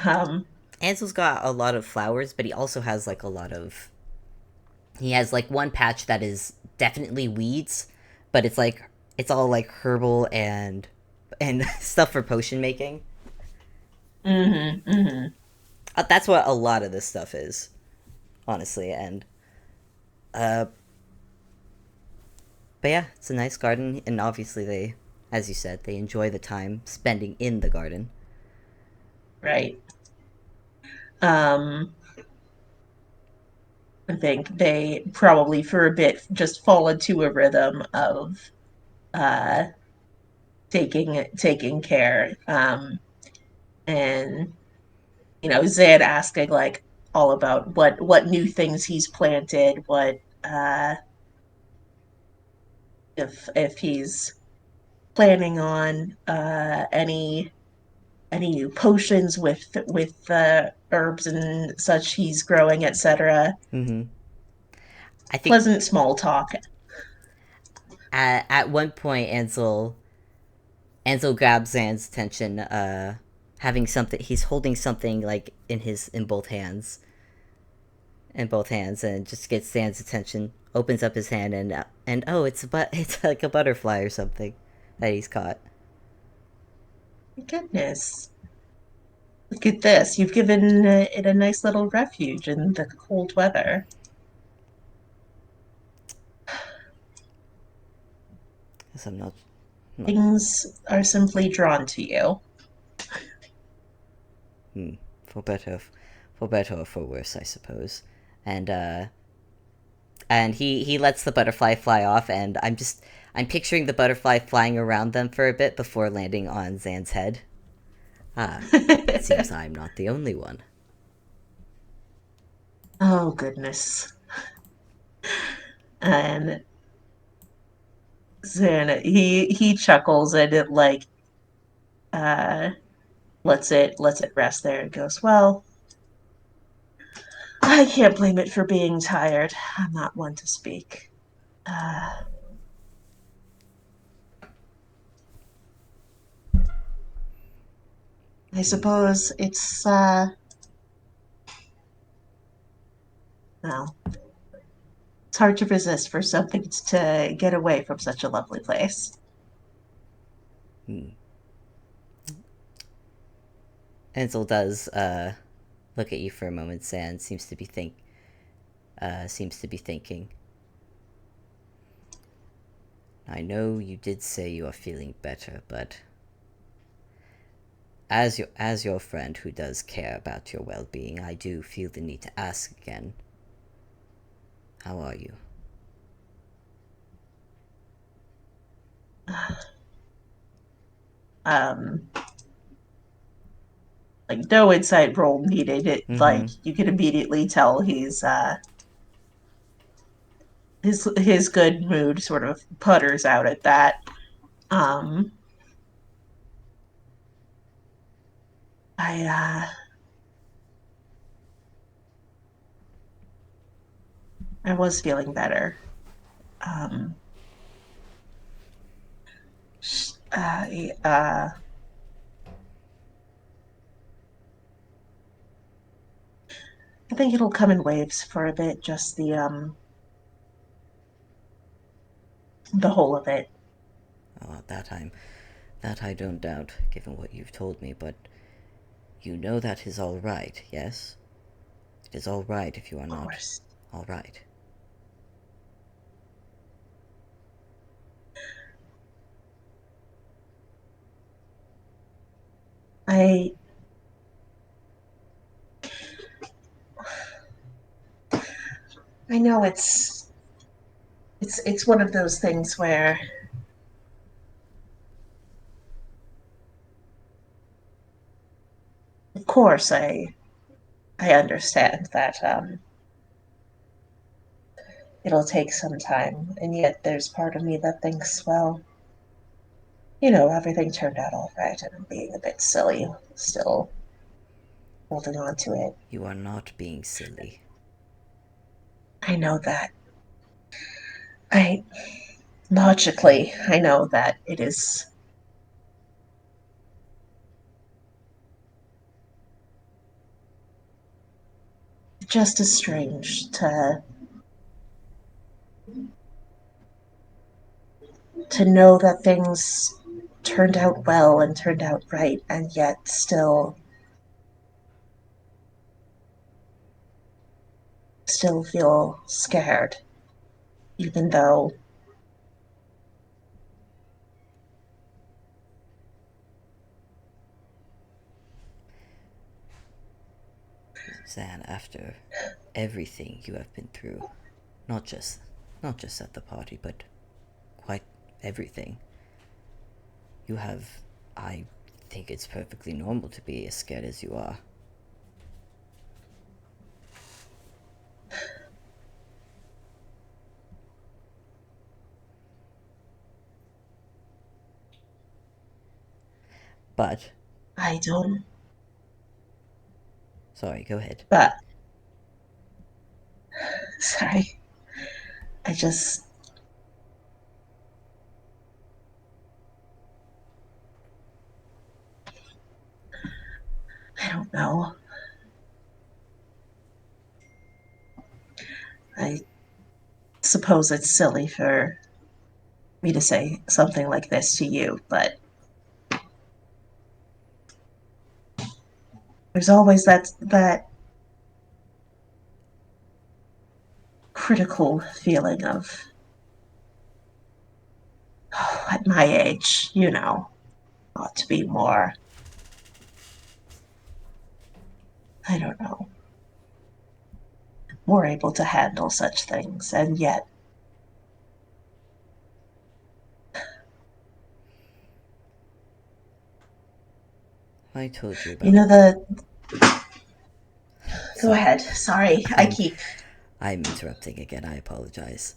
Um, Ansel's got a lot of flowers, but he also has like a lot of. He has like one patch that is definitely weeds, but it's all like herbal and stuff for potion making. mhm, mhm. That's what a lot of this stuff is, honestly. And uh, but yeah, it's a nice garden, and obviously they, as you said, they enjoy the time spending in the garden. Right. Um, I think they probably for a bit just fall into a rhythm of uh taking care. And Zed asking like all about what new things he's planted, what uh if he's planning on any new potions with herbs and such he's growing, etc. Mm-hmm. I think Pleasant small talk. at one point Ansel grabs Zan's attention, having something. He's holding something like in both hands, and just gets Zan's attention. Opens up his hand and oh, it's like a butterfly or something that he's caught. Goodness, look at this. You've given it a nice little refuge in the cold weather. Because I'm not. Things are simply drawn to you. Hmm, for better, for better or for worse, I suppose. And he lets the butterfly fly off, and I'm picturing the butterfly flying around them for a bit before landing on Zan's head. Ah, it seems I'm not the only one. Oh, goodness. And Zan, he chuckles and it like uh lets it rest there and goes, well, I can't blame it for being tired. I'm not one to speak. Uh, I Hmm. suppose it's well, it's hard to resist for something to get away from such a lovely place. Hmm. Ansel does look at you for a moment, and seems to be thinking. I know you did say you are feeling better, but as your friend who does care about your well-being, I do feel the need to ask again. How are you? Um, like no insight roll needed. It like Mm-hmm. you can immediately tell he's his good mood sort of putters out at that. Um, I was feeling better. Um, uh, uh, I think it'll come in waves for a bit. Just the whole of it. Oh, that I don't doubt, given what you've told me. But you know that is all right, yes? It is all right if you are Of not course. all right. I I know it's one of those things where, of course, I understand that it'll take some time, and yet there's part of me that thinks, well, everything turned out all right, and I'm being a bit silly, still holding on to it. You are not being silly. I know that. I logically, I know that it is just as strange to know that things turned out well and turned out right, and yet still feel scared, even though Zan, after everything you have been through, not just not just at the party, but quite everything, you have I think it's perfectly normal to be as scared as you are. But I don't. sorry, go ahead. But sorry, I just I don't know. I suppose it's silly for me to say something like this to you, but there's always that critical feeling of, oh, at my age, ought to be more, I don't know, more able to handle such things. And yet, I told you you about. know, the. Go Sorry, ahead. Sorry, I I'm keep. I'm interrupting again. I apologize.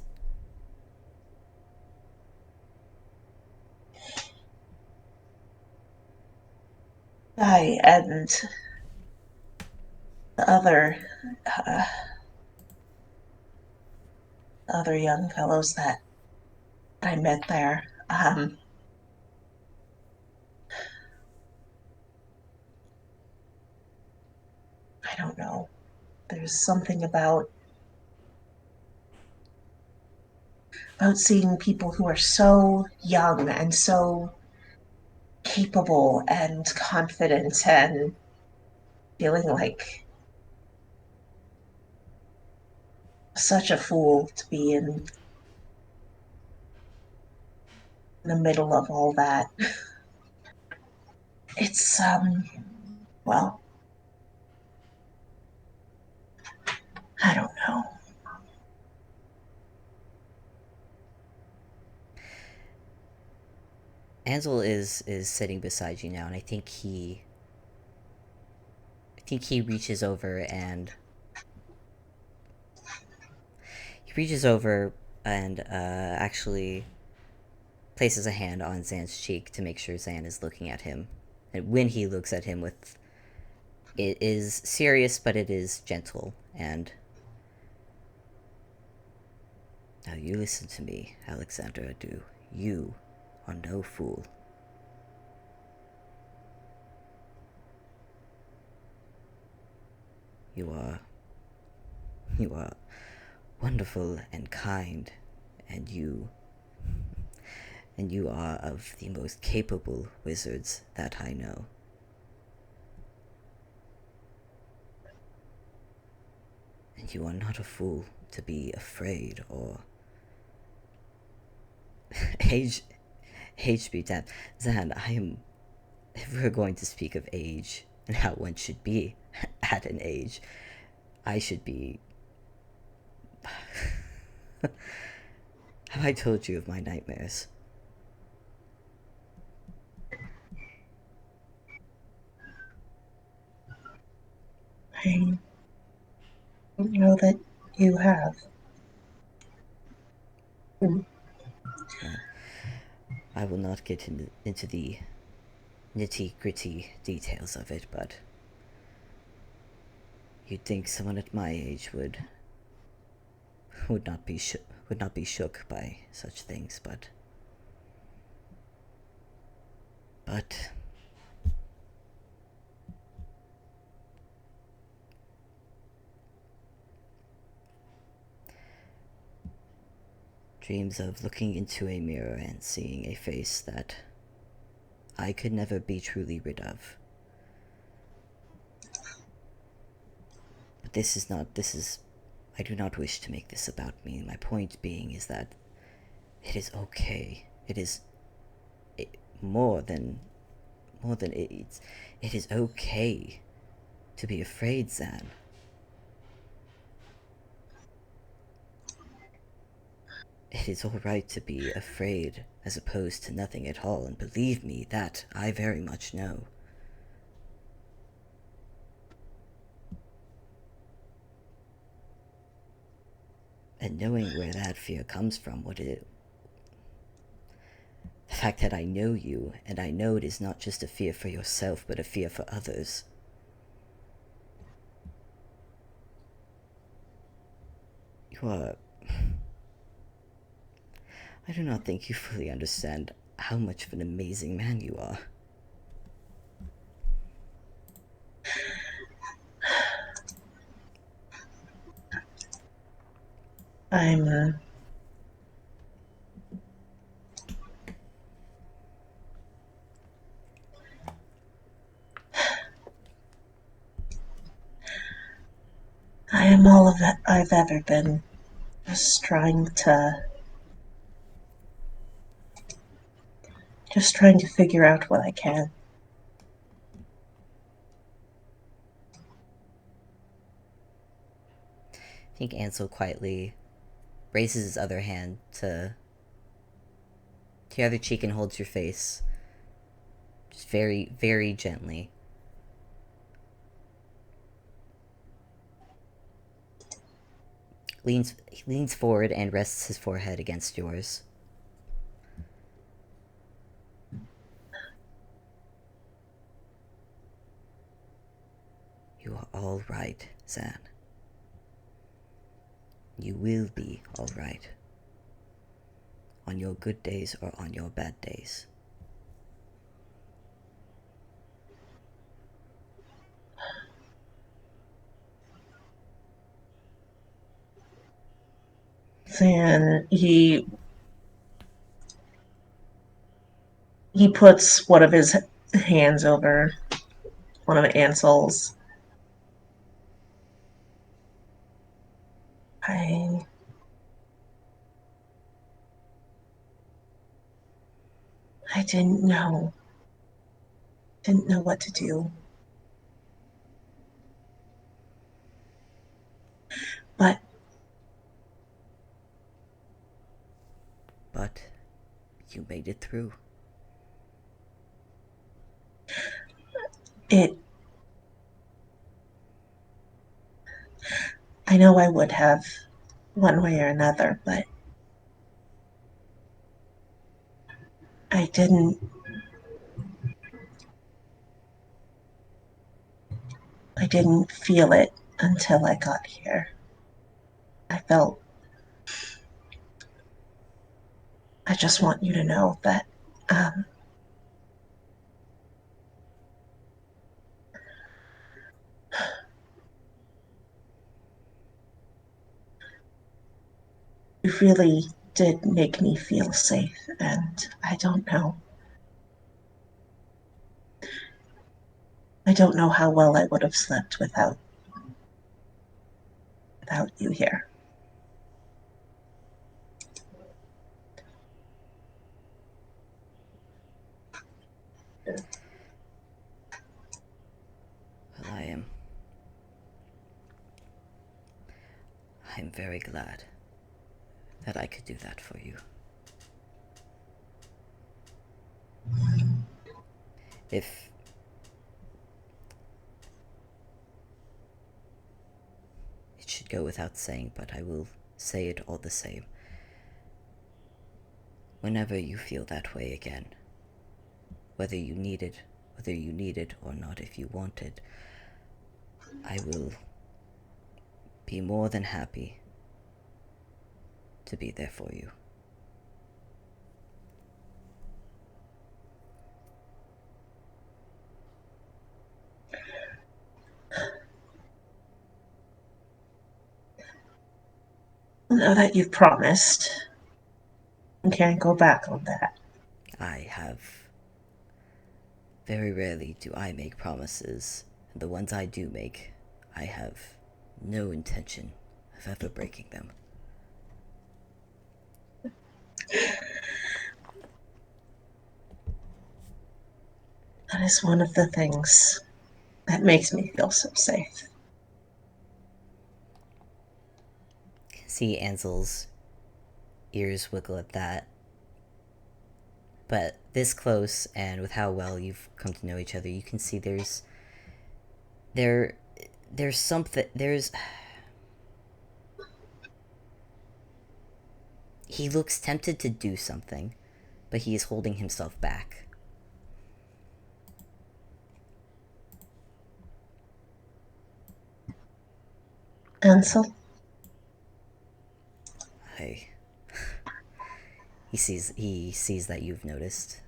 I and the uh, other young fellows that I met there. I don't know. There's something about seeing people who are so young and so capable and confident and feeling like such a fool to be in the middle of all that. It's well, I don't know. Ansel is sitting beside you now, and I think he reaches over and he reaches over and actually places a hand on Zan's cheek to make sure Zan is looking at him. And when he looks at him with, it is serious, but it is gentle. And now you listen to me, Alexander Adu. You are no fool. You are, you are wonderful and kind, and you are of the most capable wizards that I know. And you are not a fool to be afraid or age be damned. Zan, if we're going to speak of age and how one should be at an age, I should be. Have I told you of my nightmares? I know that you have. Mm. Well, I will not get into the nitty gritty details of it, but you'd think someone at my age would not be would not be shook by such things, but dreams of looking into a mirror and seeing a face that I could never be truly rid of. But this is, I do not wish to make this about me. My point being is that it is okay. It is more than, it is okay to be afraid, Zan. It is alright to be afraid as opposed to nothing at all, and believe me, that I very much know. And knowing where that fear comes from, the fact that I know you, and I know it is not just a fear for yourself, but a fear for others. You are. I do not think you fully understand how much of an amazing man you are. I'm I am all of that I've ever been. Just trying to figure out what I can. I think Ansel quietly raises his other hand to your other cheek and holds your face, just very, very gently. He leans forward and rests his forehead against yours. You are all right, Zan. You will be all right. On your good days or on your bad days. Then he puts one of his hands over one of Ansel's. I I didn't know what to do. But But you made it through. it I know I would have one way or another, but I didn't feel it until I got here. I felt I just want you to know that um, you really did make me feel safe, and I don't know how well I would have slept without you here. very glad that I could do that for you. If it should go without saying, but I will say it all the same. Whenever you feel that way again, whether you need it or not, if you want it, I will be more than happy to be there for you. Now that you've promised, you can't go back on that. I have. Very rarely do I make promises, and the ones I do make, I have no intention of ever breaking them. That is one of the things that makes me feel so safe. See Ansel's ears wiggle at that. But this close, and with how well you've come to know each other, you can see there's something he looks tempted to do something, but he is holding himself back. Ansel? I he sees that you've noticed.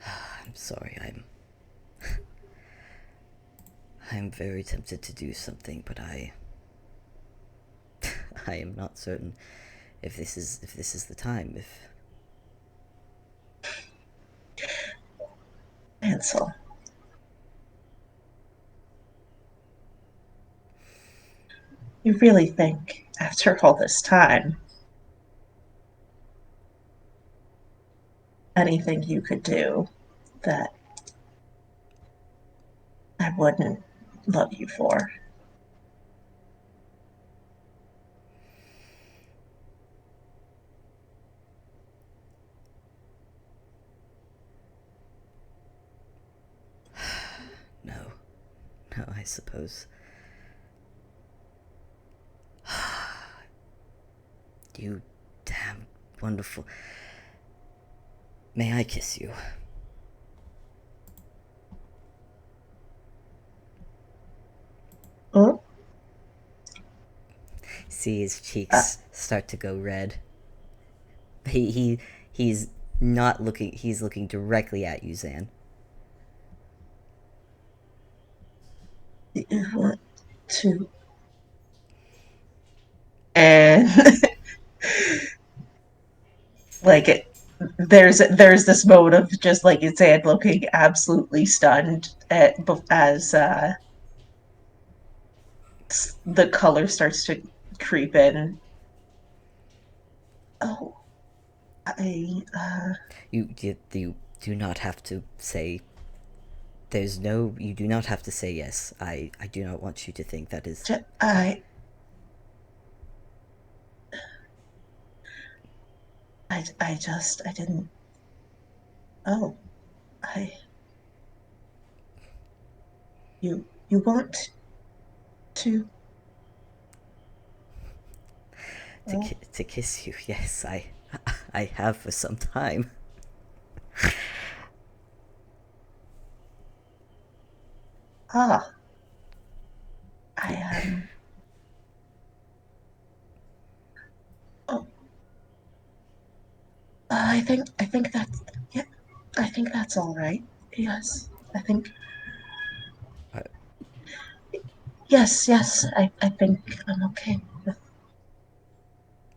I'm sorry, I'm very tempted to do something, but I I am not certain if this is the time. If Ansel. You really think, after all this time, anything you could do that I wouldn't love you for? no, no, I suppose. You damn wonderful. May I kiss you? Oh, See his cheeks start to go red. He's not looking. He's looking directly at you, Zan. you want to. And like it, there's this mode of just like it's Ed looking absolutely stunned as the color starts to creep in. Oh, You do not have to say. There's no. You do not have to say yes. I do not want you to think that is. I I didn't. Oh, I you want to? Oh, To kiss you. Yes, I have for some time. ah, I am. Oh, I think that's yeah. I think that's all right. Yes, I think Uh, yes. I think I'm okay.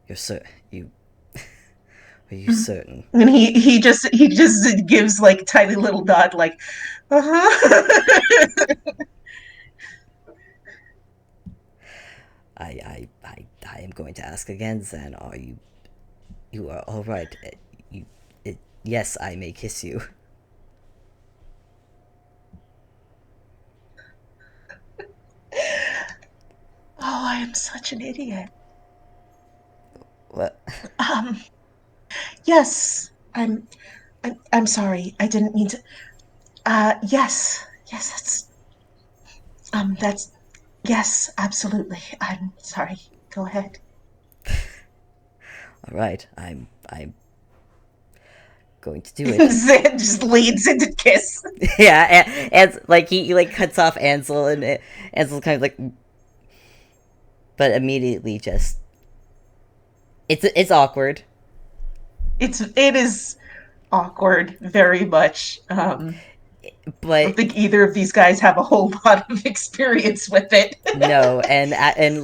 you're you. Are you certain? And he just gives like a tiny little nod, like, uh huh. I am going to ask again. Then are you? You are all right. You. Yes, I may kiss you. Oh, I am such an idiot. What? Um, yes, I'm sorry. I didn't mean to. Yes, yes, that's, yes, absolutely. I'm sorry. Go ahead. All right, I'm going to do it. Zan just leads into kiss. Yeah, and like he like cuts off Ansel, and Ansel kind of like, but immediately just it's awkward. It is awkward, very much. I don't But think either of these guys have a whole lot of experience with it. no, and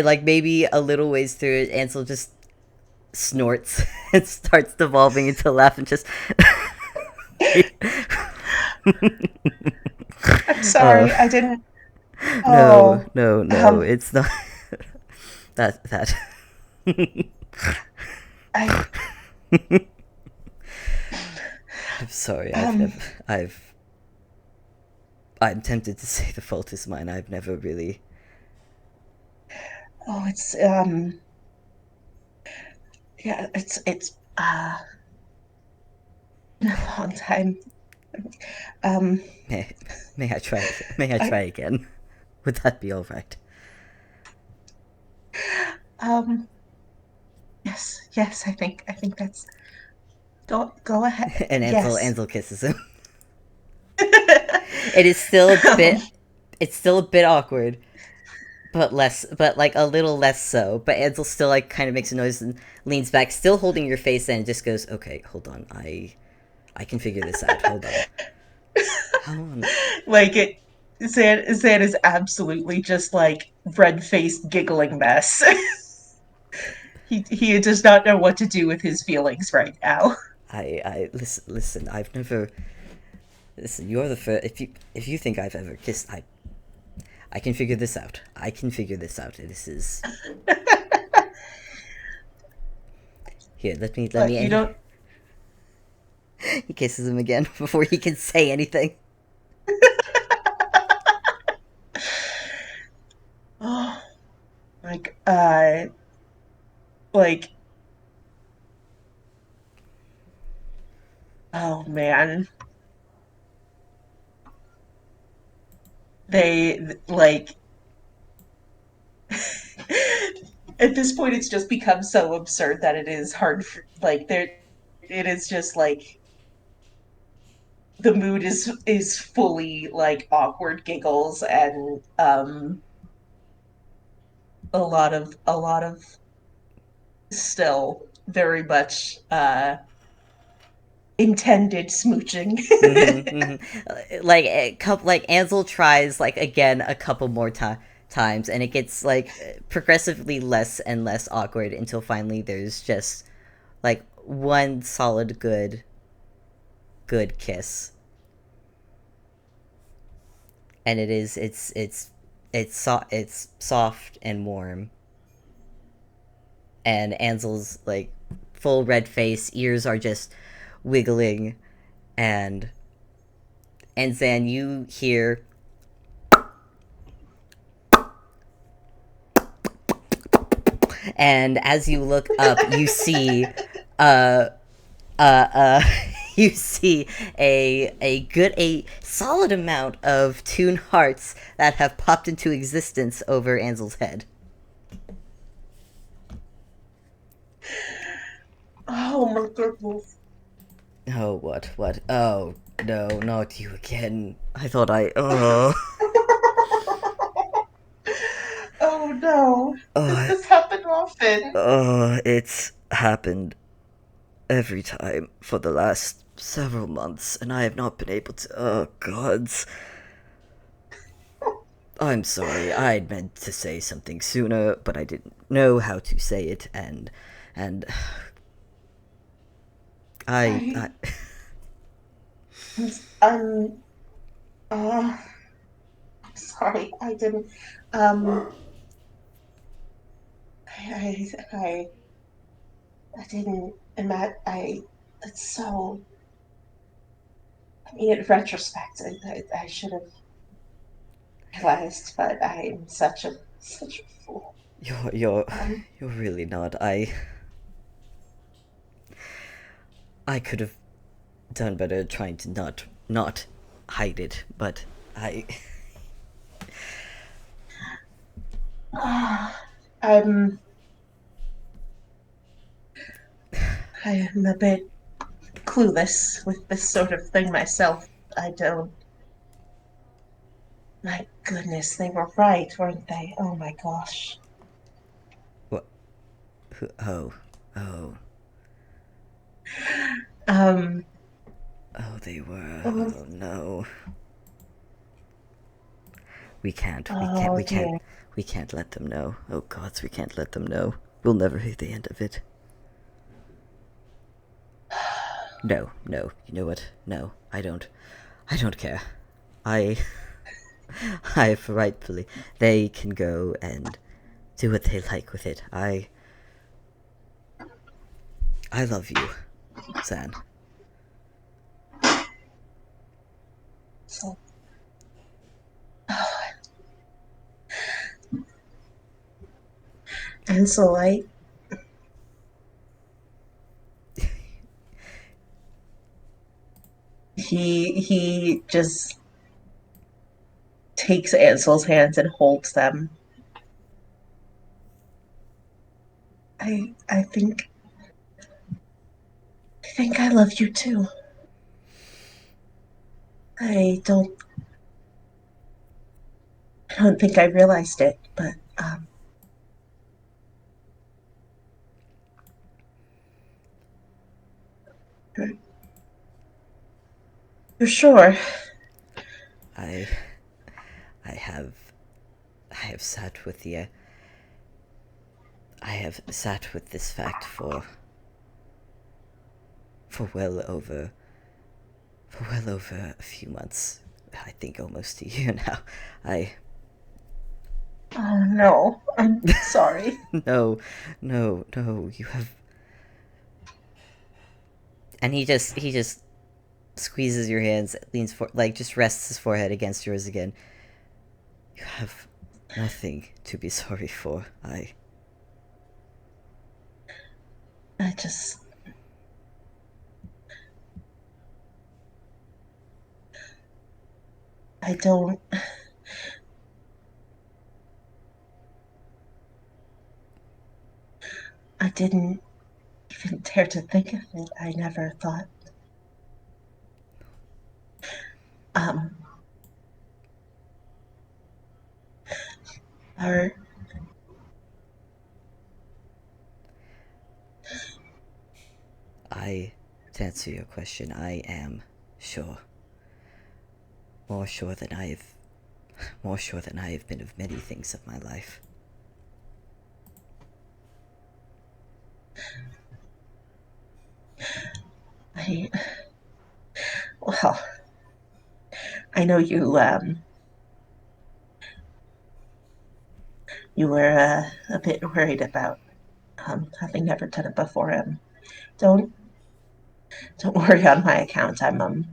like maybe a little ways through it, Ansel just snorts and starts devolving into a laugh and just. I'm uh, sorry, I didn't. no, Oh, no, no, um, it's not that. I, I'm sorry. um, I'm tempted to say the fault is mine. I've never really. oh, yeah, been a long time. Um, May, may I try? May I I, try again? Would that be all right? um, yes, yes, I think that's, go ahead. And Yes. Ansel kisses him. It is still a um, bit. It's still a bit awkward, but less, but like a little less so. But Ansel still like kind of makes a noise and leans back, still holding your face, and just goes, "Okay, hold on. I can figure this out. Hold on. How on?" like it, Zan is absolutely just like red faced giggling mess. He does not know what to do with his feelings right now. I listen. I've never. Listen, you're the first. If you think I've ever kissed, I can figure this out. I can figure this out. This is here. Let But you me. don't. He kisses him again before he can say anything. Oh, like like oh man, they like at this point it's just become so absurd that it is hard for, like there it is just like the mood is fully like awkward giggles and a lot of still very much intended smooching. Mm-hmm, like like Ansel tries like again a couple more times, and it gets like progressively less and less awkward until finally there's just like one solid good kiss, and it's soft and warm, and Ansel's like full red face, ears are just wiggling, and Zan, you hear, and as you look up, you see, uh, uh, uh, you see a solid amount of Toon hearts that have popped into existence over Ansel's head. Oh my goodness. Oh, what? Oh, no, not you again. I thought I, oh, Oh no. Does oh, this happen often? oh, it's happened every time for the last several months, and I have not been able to. Oh, gods. I'm sorry. I'd meant to say something sooner, but I didn't know how to say it, and I I I'm uh sorry. I didn't um I I didn't imagine I it's so I mean in retrospect I should have realized, but I'm Such a fool. You're Um, you're really not. I could have done better trying to not hide it, but I I'm I am a bit clueless with this sort of thing myself. I don't. My goodness, they were right, weren't they? Oh my gosh. what oh oh Um. oh they were Oh, oh no. oh We can't dear. we can't let them know. Oh gods, we can't let them know. We'll never hear the end of it. No, no, you know what? No, I don't care. I I rightfully they can go and do what they like with it. I love you, Zan. So, Ansel, he just takes Ansel's hands and holds them. I think I love you too. I don't think I realized it, but you're sure. I I have I have sat with the I have sat with this fact for well over a few months. I think almost a year now. I Oh no, I'm sorry. no, no, you have. And he just squeezes your hands, leans for like just rests his forehead against yours again. You have nothing to be sorry for. I just I don't I didn't even dare to think of it. I never thought um our I to answer your question, I am sure, more sure than more sure than I have been of many things of my life. I well, I know you were a bit worried about having never done it before. Don't don't worry on my account. I'm a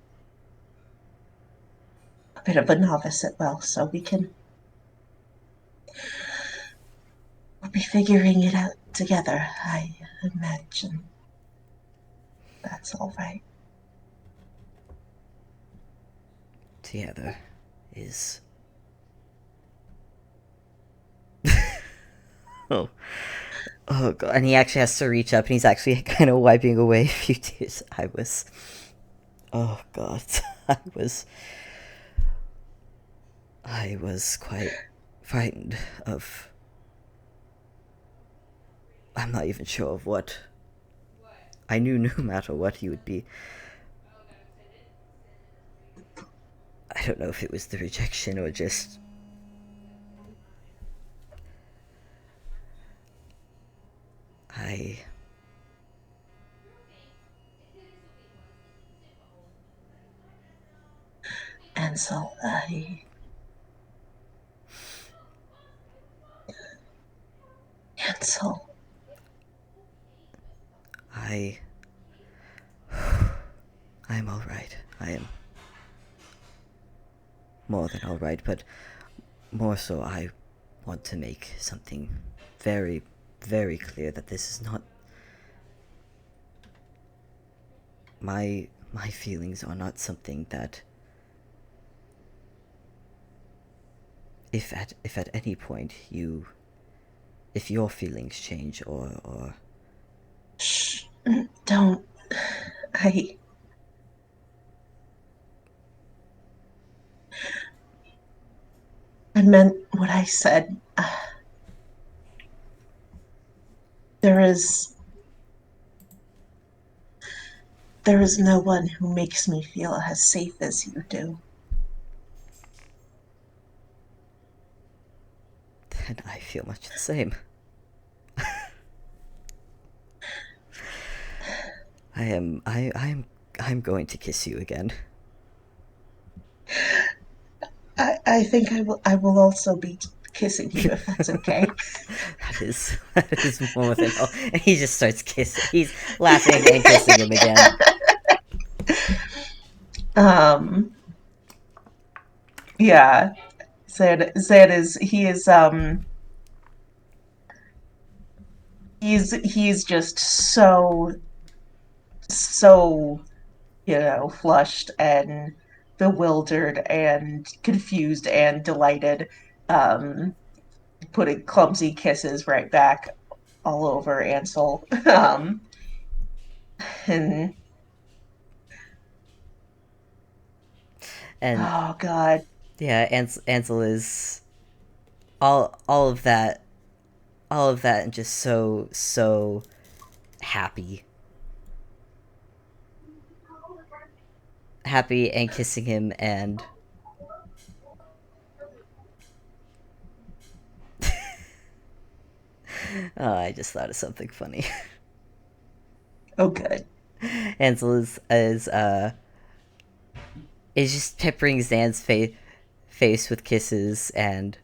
bit of a novice at well, so we'll be figuring it out together. I imagine that's all right. Together is oh oh god, and he actually has to reach up, and he's actually kind of wiping away a few tears. Oh god, was I was quite frightened of. I'm not even sure of what. I knew no matter what he would be. I don't know if it was the rejection or just. I. Ansel, Ansel, I. I'm alright. I am more than alright, but more so, want to make something very, very clear that this is not my feelings are not something that if at any point if your feelings change or Shh, don't. I I meant what I said. There is there is no one who makes me feel as safe as you do. then I feel much the same. I'm going to kiss you again. I think I will also be kissing you if that's okay. That is more than all. And he just starts kissing. He's laughing and kissing him again. um yeah. Zed is he's just so flushed and bewildered and confused and delighted, um, putting clumsy kisses right back all over Ansel. And And oh god, yeah, Ansel is all of that, and just so happy, and kissing him, and I just thought of something funny. oh good. Ansel is just peppering Zan's face with kisses and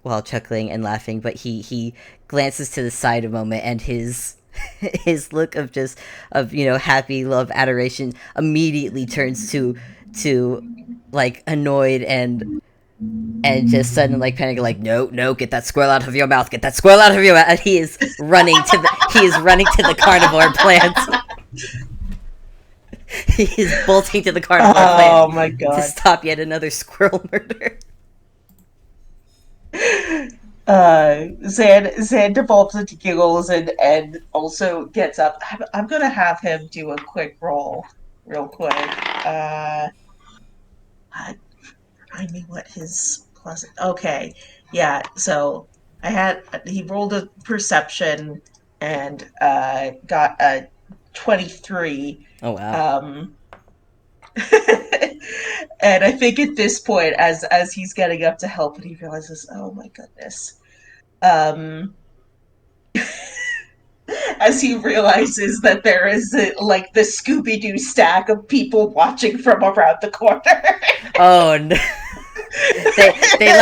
while chuckling and laughing, but he glances to the side a moment, and his his look of just of happy love adoration immediately turns to like annoyed and just sudden like panic, like no, no, get that squirrel out of your mouth, get that squirrel out of your mouth. And he is running to the carnivore plant. He is bolting to the carnivore plant Oh my to god. stop yet another squirrel murder. Zan devolves into giggles and also gets up. I'm gonna have him do a quick roll, real quick. God, remind me what his plus. Okay, yeah. So he rolled a perception and got a 23. Oh wow. Um, and I think at this point, as he's getting up to help, and he realizes, oh my goodness. Um, as he realizes that there is like the Scooby Doo stack of people watching from around the corner. Oh no. They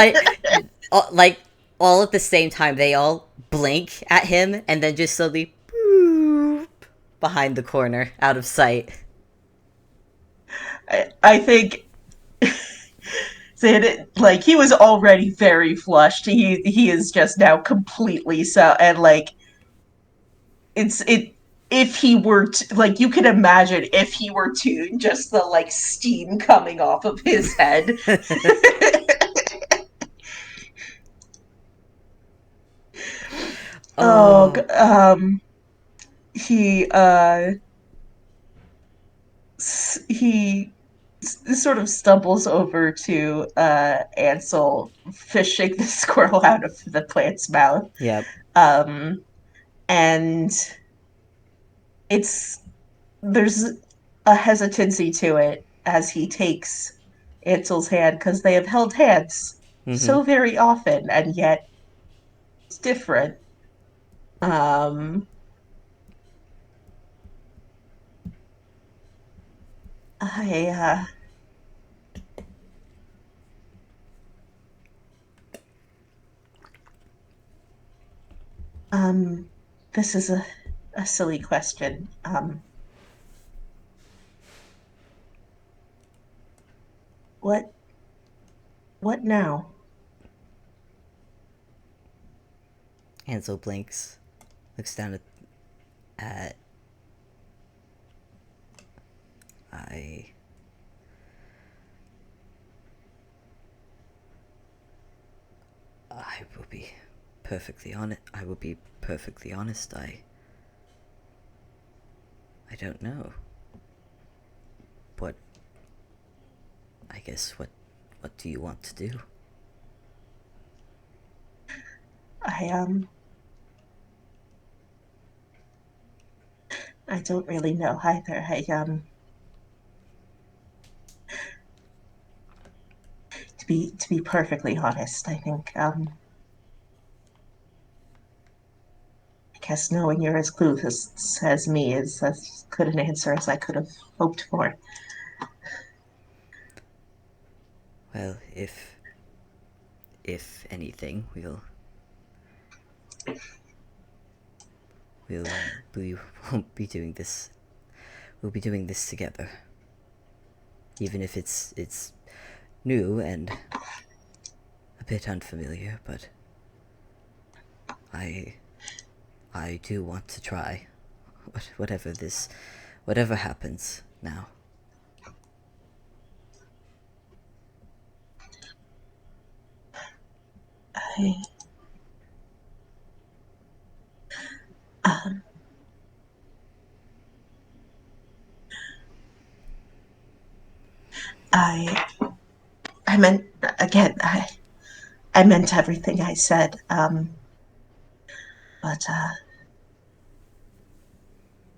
like all at the same time. They all blink at him and then just slowly boop, behind the corner, out of sight. I think like he was already very flushed. He is just now completely so, and like it if he were like you could imagine if he were to just the like steam coming off of his head. Oh, Oh he he sort of stumbles over to Ansel, fishing the squirrel out of the plant's mouth. yep. Um, and it's there's a hesitancy to it as he takes Ansel's hand because they have held hands Mm-hmm. so very often, and yet it's different. Um, I this is a silly question. What what now? Ansel blinks, looks down at I I will be perfectly honest. I will be perfectly honest. I don't know. What I guess what do you want to do? I I don't really know either. To be perfectly honest, I think I guess knowing you're as clueless as me is as good an answer as I could have hoped for. Well, if anything, we'll we won't be doing this. We'll be doing this together, even if it's new and a bit unfamiliar. But I I do want to try. Whatever happens now. I um I I meant again. I meant everything I said. But I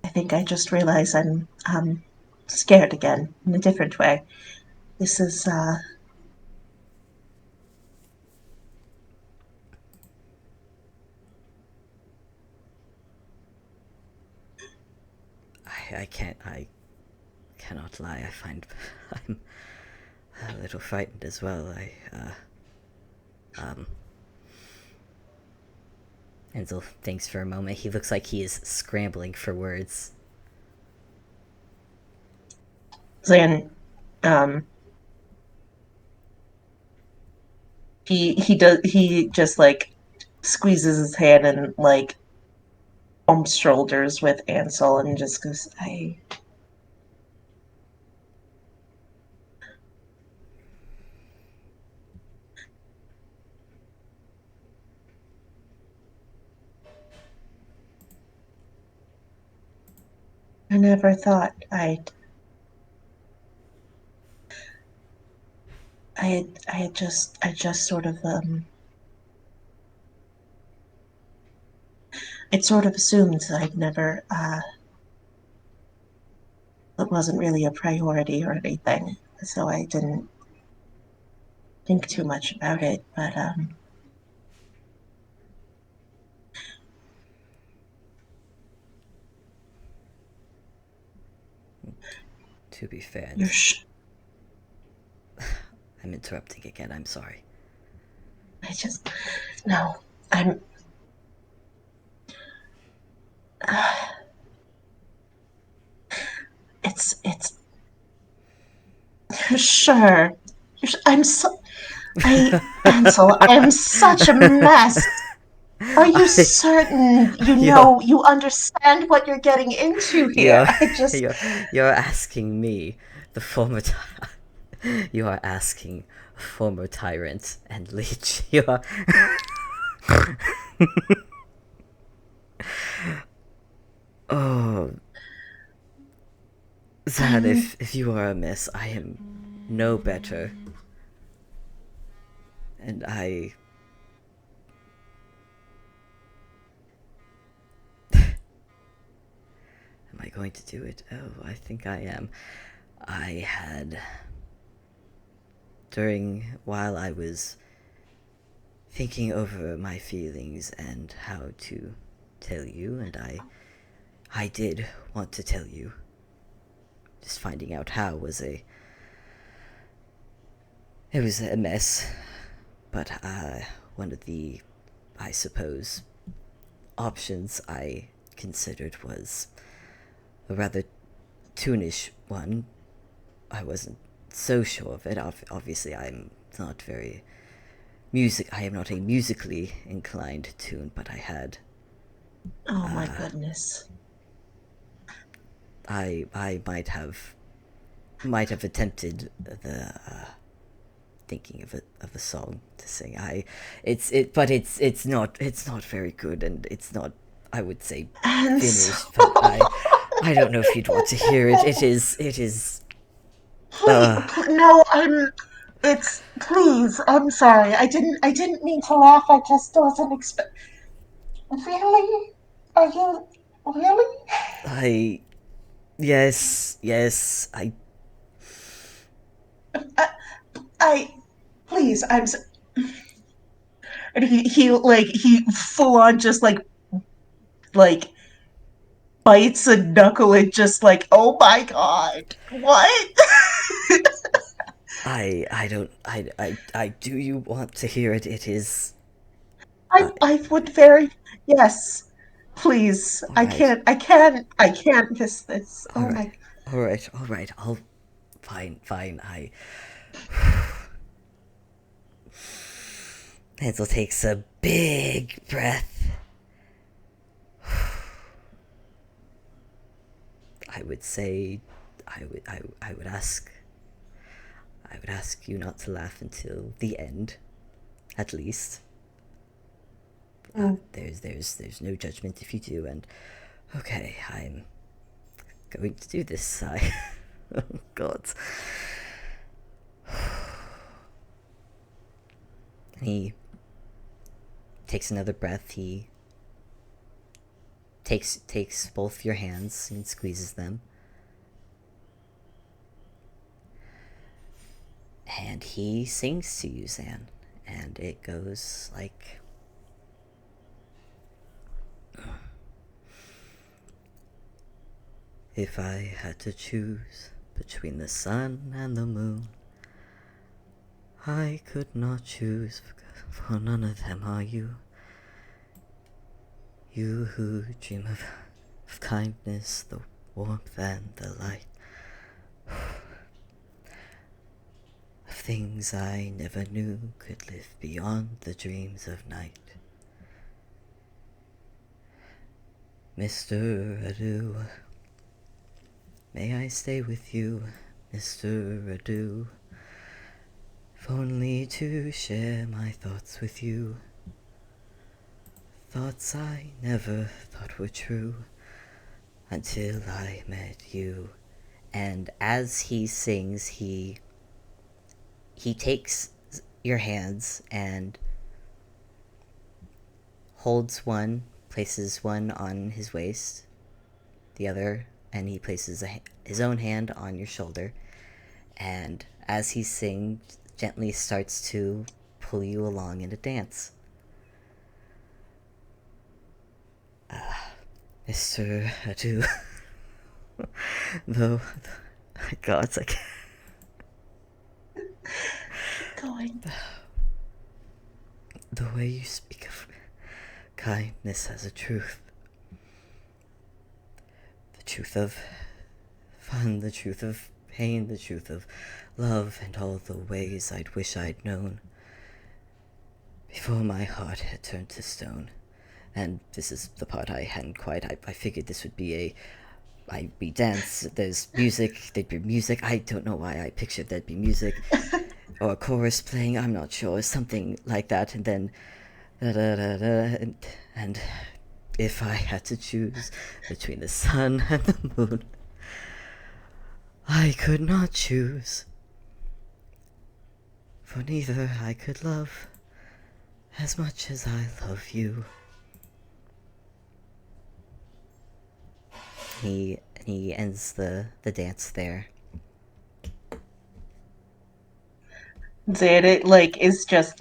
think I just realized I'm scared again in a different way. This is I cannot lie. I find I'm a little frightened as well. Um, Ansel thinks for a moment. He looks like he is scrambling for words. Zan. Um, he just like squeezes his hand and like bumps shoulders with Ansel and just goes, I never thought I just sort of it sort of assumed I'd never it wasn't really a priority or anything, so I didn't think too much about it. But To be fair, you're sh- I'm interrupting again. I'm sorry. I just no, I'm it's sure. I'm so I Ansel, I am such a mess. Are you I certain you you're know you understand what you're getting into here? you're I just you're asking me, the former you are asking former tyrant and leech. You are. Oh, Zad, I'm if you are a miss, I am no better, and I. Am I going to do it? Oh, I think I am. I had. While I was thinking over my feelings and how to tell you, and I did want to tell you. Just finding out how it was a mess, but one of the, I suppose, options I considered was a rather toonish one. I wasn't so sure of it. Obviously, I'm not very music. I am not a musically inclined tune, but I had. Oh my goodness. I might have attempted the thinking of a song to sing. But it's not very good, and it's not, I would say, And so, finished. But I don't know if you'd want to hear it. It is. please, no, it's, please, I'm sorry. I didn't mean to laugh. I just wasn't expect. Really? Are you, really? I Yes, yes. I, I please, and he full on just like bites a knuckle and just like, oh my god, what? I don't. I do. You want to hear it? It is. I Uh, I would very, yes, please. all I right. can't, I can't this. All Oh right. my. All right. All right. I'll. Fine. Fine. Ansel takes a big breath. I would say, I would ask. I would ask you not to laugh until the end, at least. Mm. There's no judgment if you do, and okay, I'm going to do this. Oh God. He takes another breath. He takes both your hands and squeezes them, and he sings to you, Zan, and it goes like. If I had to choose between the sun and the moon, I could not choose, for none of them are you. You who dream of kindness, the warmth and the light, of things I never knew could live beyond the dreams of night. Mr. Adieu, may I stay with you, Mr. Adieu, if only to share my thoughts with you. Thoughts I never thought were true until I met you. And as he sings, he takes your hands and holds one, places one on his waist, the other, and he places his own hand on your shoulder. And as he sings, gently starts to pull you along in a dance. Mr. Adu, though, God, it's like Keep going. the way you speak of kindness as a truth, the truth of fun, the truth of pain, the truth of love, and all the ways I'd wish I'd known before my heart had turned to stone. And this is the part I hadn't quite. I figured this would be we dance, there's music, there'd be music. I don't know why I pictured there'd be music or a chorus playing, I'm not sure, something like that. And then, da da da da, and if I had to choose between the sun and the moon, I could not choose, for neither I could love as much as I love you. He ends the dance there. Xanet is just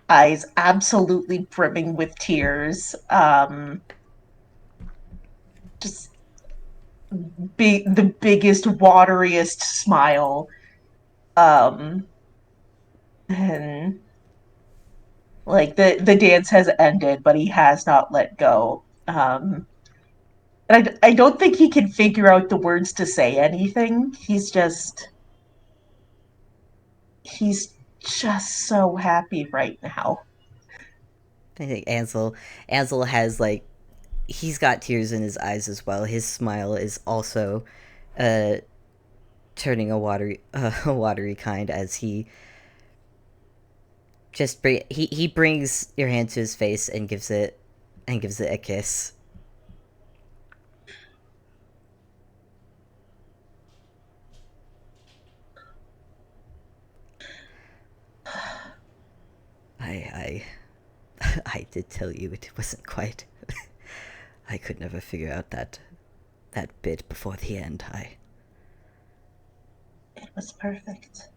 eyes absolutely brimming with tears. Just be the biggest, wateriest smile. Um, and the dance has ended, but he has not let go. And I don't think he can figure out the words to say anything. He's just so happy right now. I think Ansel has like he's got tears in his eyes as well. His smile is also uh turning a watery a watery kind as he brings your hand to his face and gives it a kiss. I I did tell you it wasn't quite. I could never figure out that bit before the end. I It was perfect.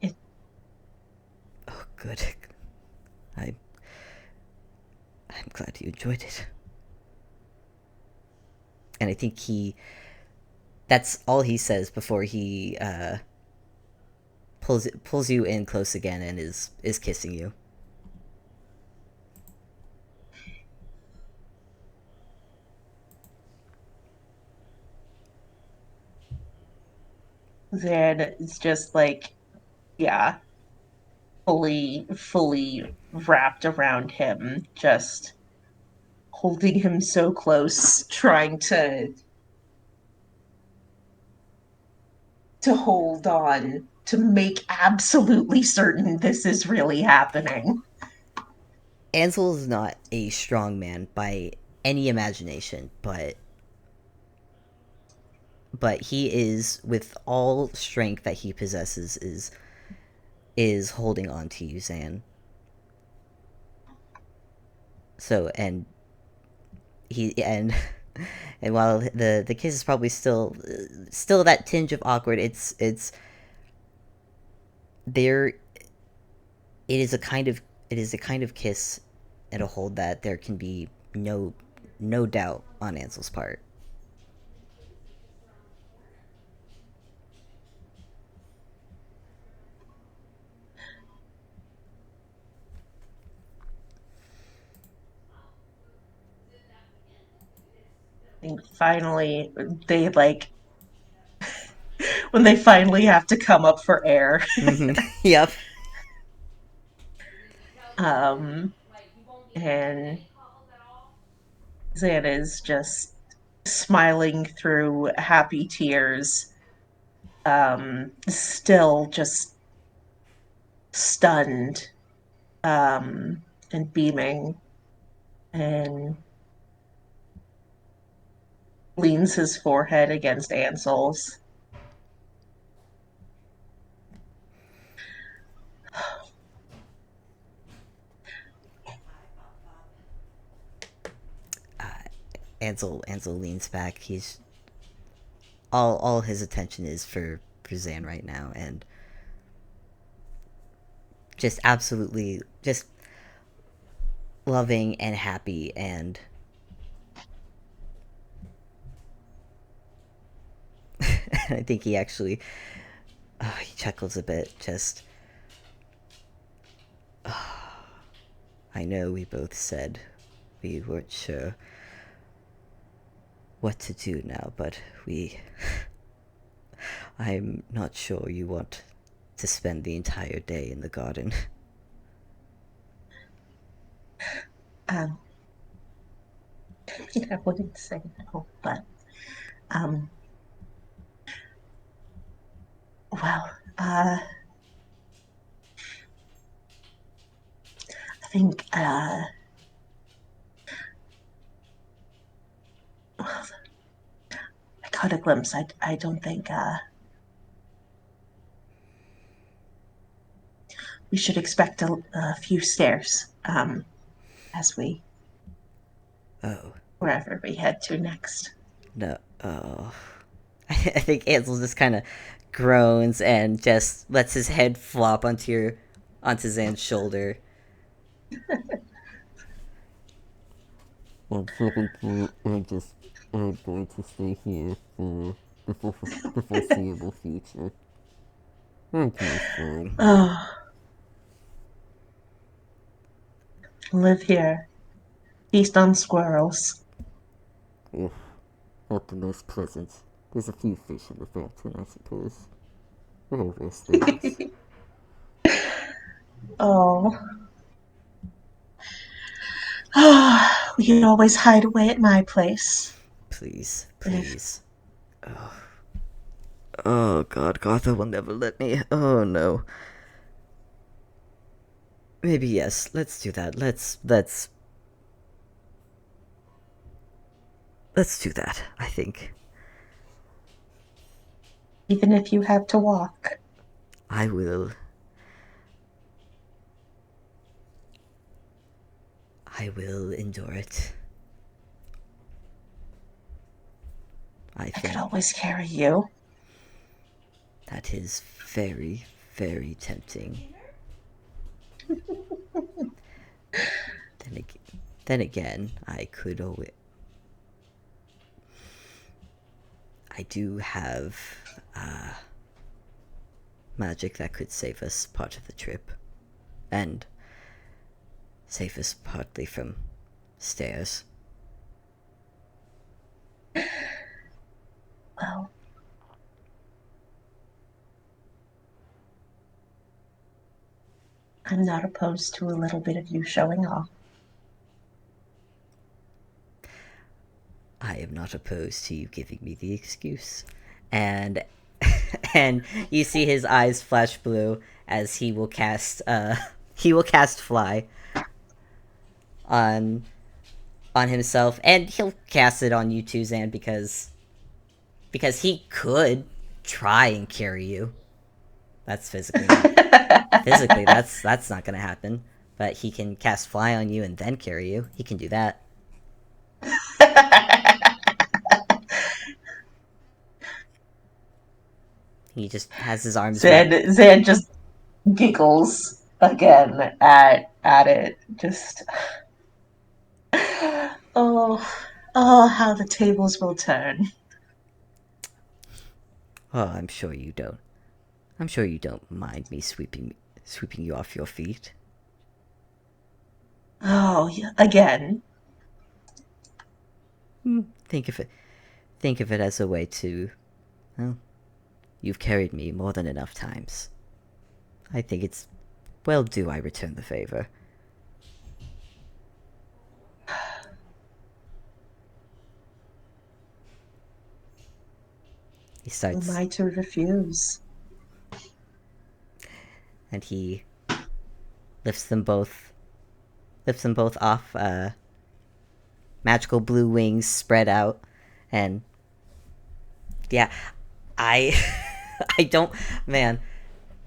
It oh good. I I'm glad you enjoyed it. And I think he that's all he says before he pulls you in close again and is kissing you. then it's just like, yeah, fully wrapped around him, just holding him so close, trying to hold on to make absolutely certain this is really happening. Ansel is not a strong man by any imagination, but he is with all strength that he possesses is holding on to you, Zan. So he and while the kiss is probably still that tinge of awkward, it's there. It is a kind of kiss and a hold that there can be no doubt on Ansel's part. And finally, they like when they finally have to come up for air. Mm-hmm. Yep. um, and Xana is just smiling through happy tears, still just stunned, and beaming, and leans his forehead against Ansel's. Ansel leans back. He's all his attention is for Zan right now, and just absolutely just loving and happy, and I think he actually he chuckles a bit. Just I know we both said we weren't sure what to do now, but we I'm not sure you want to spend the entire day in the garden. Um, I wouldn't say no, but um, well, I think well, I caught a glimpse. I don't think we should expect a few stairs as we Oh wherever we head to next. no! Oh, I think Ansel just kind of groans and just lets his head flop onto Zan's shoulder. I'm going to stay here for the foreseeable future. Okay, fine. Oh, live here, feast on squirrels. Oh, not the most pleasant. There's a few fish in the fountain, I suppose. Oh, those things. Oh. Oh, we can always hide away at my place. Please, But if please. Oh god, Gartha will never let me. Oh no. Maybe yes, let's do that. Let's do that, I think. even if you have to walk. I will. I will endure it. I I could think always carry you. that is very, very tempting. Then again, then again, I could always. I do have magic that could save us part of the trip, and save us partly from stairs. Well, I'm not opposed to a little bit of you showing off. I am not opposed to you giving me the excuse. And and you see his eyes flash blue as he will cast fly on on himself, and he'll cast it on you too, Zan, because he could try and carry you. That's physically that's not gonna happen. But he can cast fly on you and then carry you. He can do that. He just has his arms wrapped. Zan just giggles again at it. Just oh how the tables will turn. Oh, I'm sure you don't mind me sweeping you off your feet. Oh, yeah, again. Think of it as a way to, well, you've carried me more than enough times. I think it's well due I return the favor. He Who am starts I to refuse? and he lifts them both off. Magical blue wings spread out, and yeah, I I don't, man.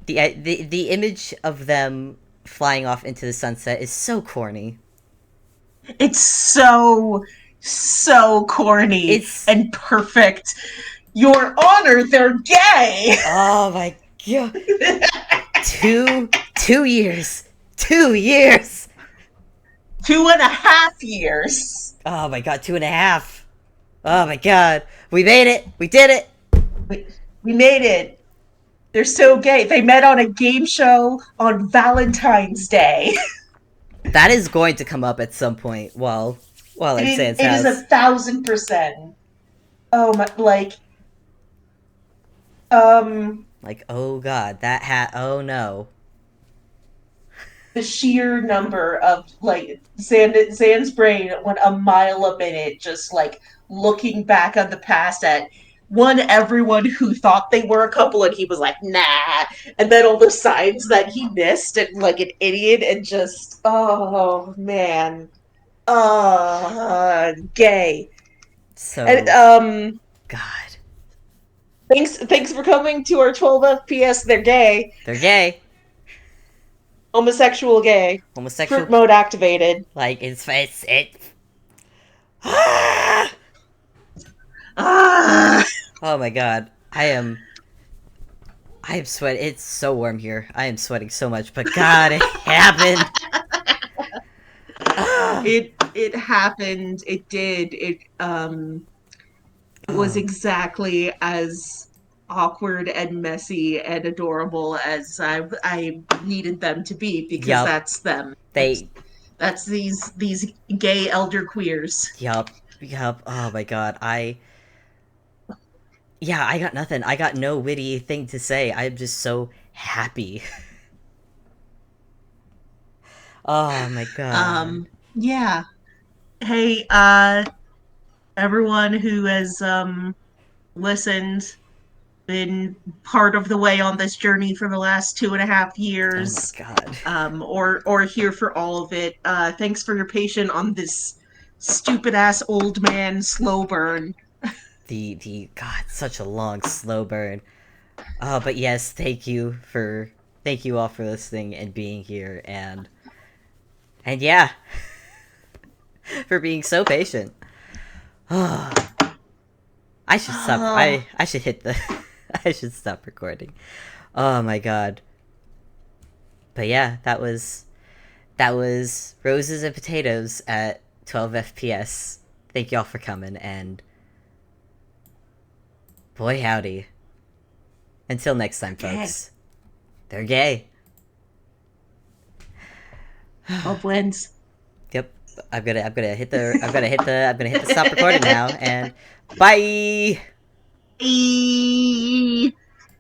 The image of them flying off into the sunset is so corny. It's so corny It's and perfect. Your Honor, they're gay. oh my god, 2 years, 2 years. 2.5 years. Oh my god, 2.5. Oh my god, we made it. We did it. We made it. They're so gay. They met on a game show on Valentine's Day. That is going to come up at some point while at Sans It is house. 1,000%. Oh my, um, Like, oh god, that hat. Oh no. the sheer number of Zan's brain went a mile a minute, just like looking back on the past at everyone who thought they were a couple, and he was like, nah, and then all the signs that he missed, and like an idiot, and just oh man, gay. And So, God, thanks for coming to our 12 FPS. They're gay, they're gay, homosexual, gay, homosexual. fruit mode activated. Like it's it. Ah! Ah. Oh my god, I am sweating. It's so warm here. I am sweating so much, but God, it happened. Ah! It happened. It did. It was Oh, exactly as awkward and messy and adorable as I needed them to be, because yup. that's them. They, That's these gay elder queers. yup. Oh my god, yeah, I got nothing. I got no witty thing to say. I'm just so happy. Oh my god. Yeah. Hey, everyone who has listened, been part of the way on this journey for the last 2.5 years, Oh my god. or here for all of it. Thanks for your patience on this stupid ass old man slow burn. The god, such a long slow burn. Oh, but yes, thank you all for listening and being here, and yeah, for being so patient. Oh, I should stop. Oh, I should hit the. I should stop recording. Oh my god. But yeah, that was roses and potatoes at 12 FPS. Thank y'all for coming, and boy howdy. Until next time, dead. folks. They're gay. Hope wins. Yep. I'm gonna hit the stop recording now, and bye. Eee.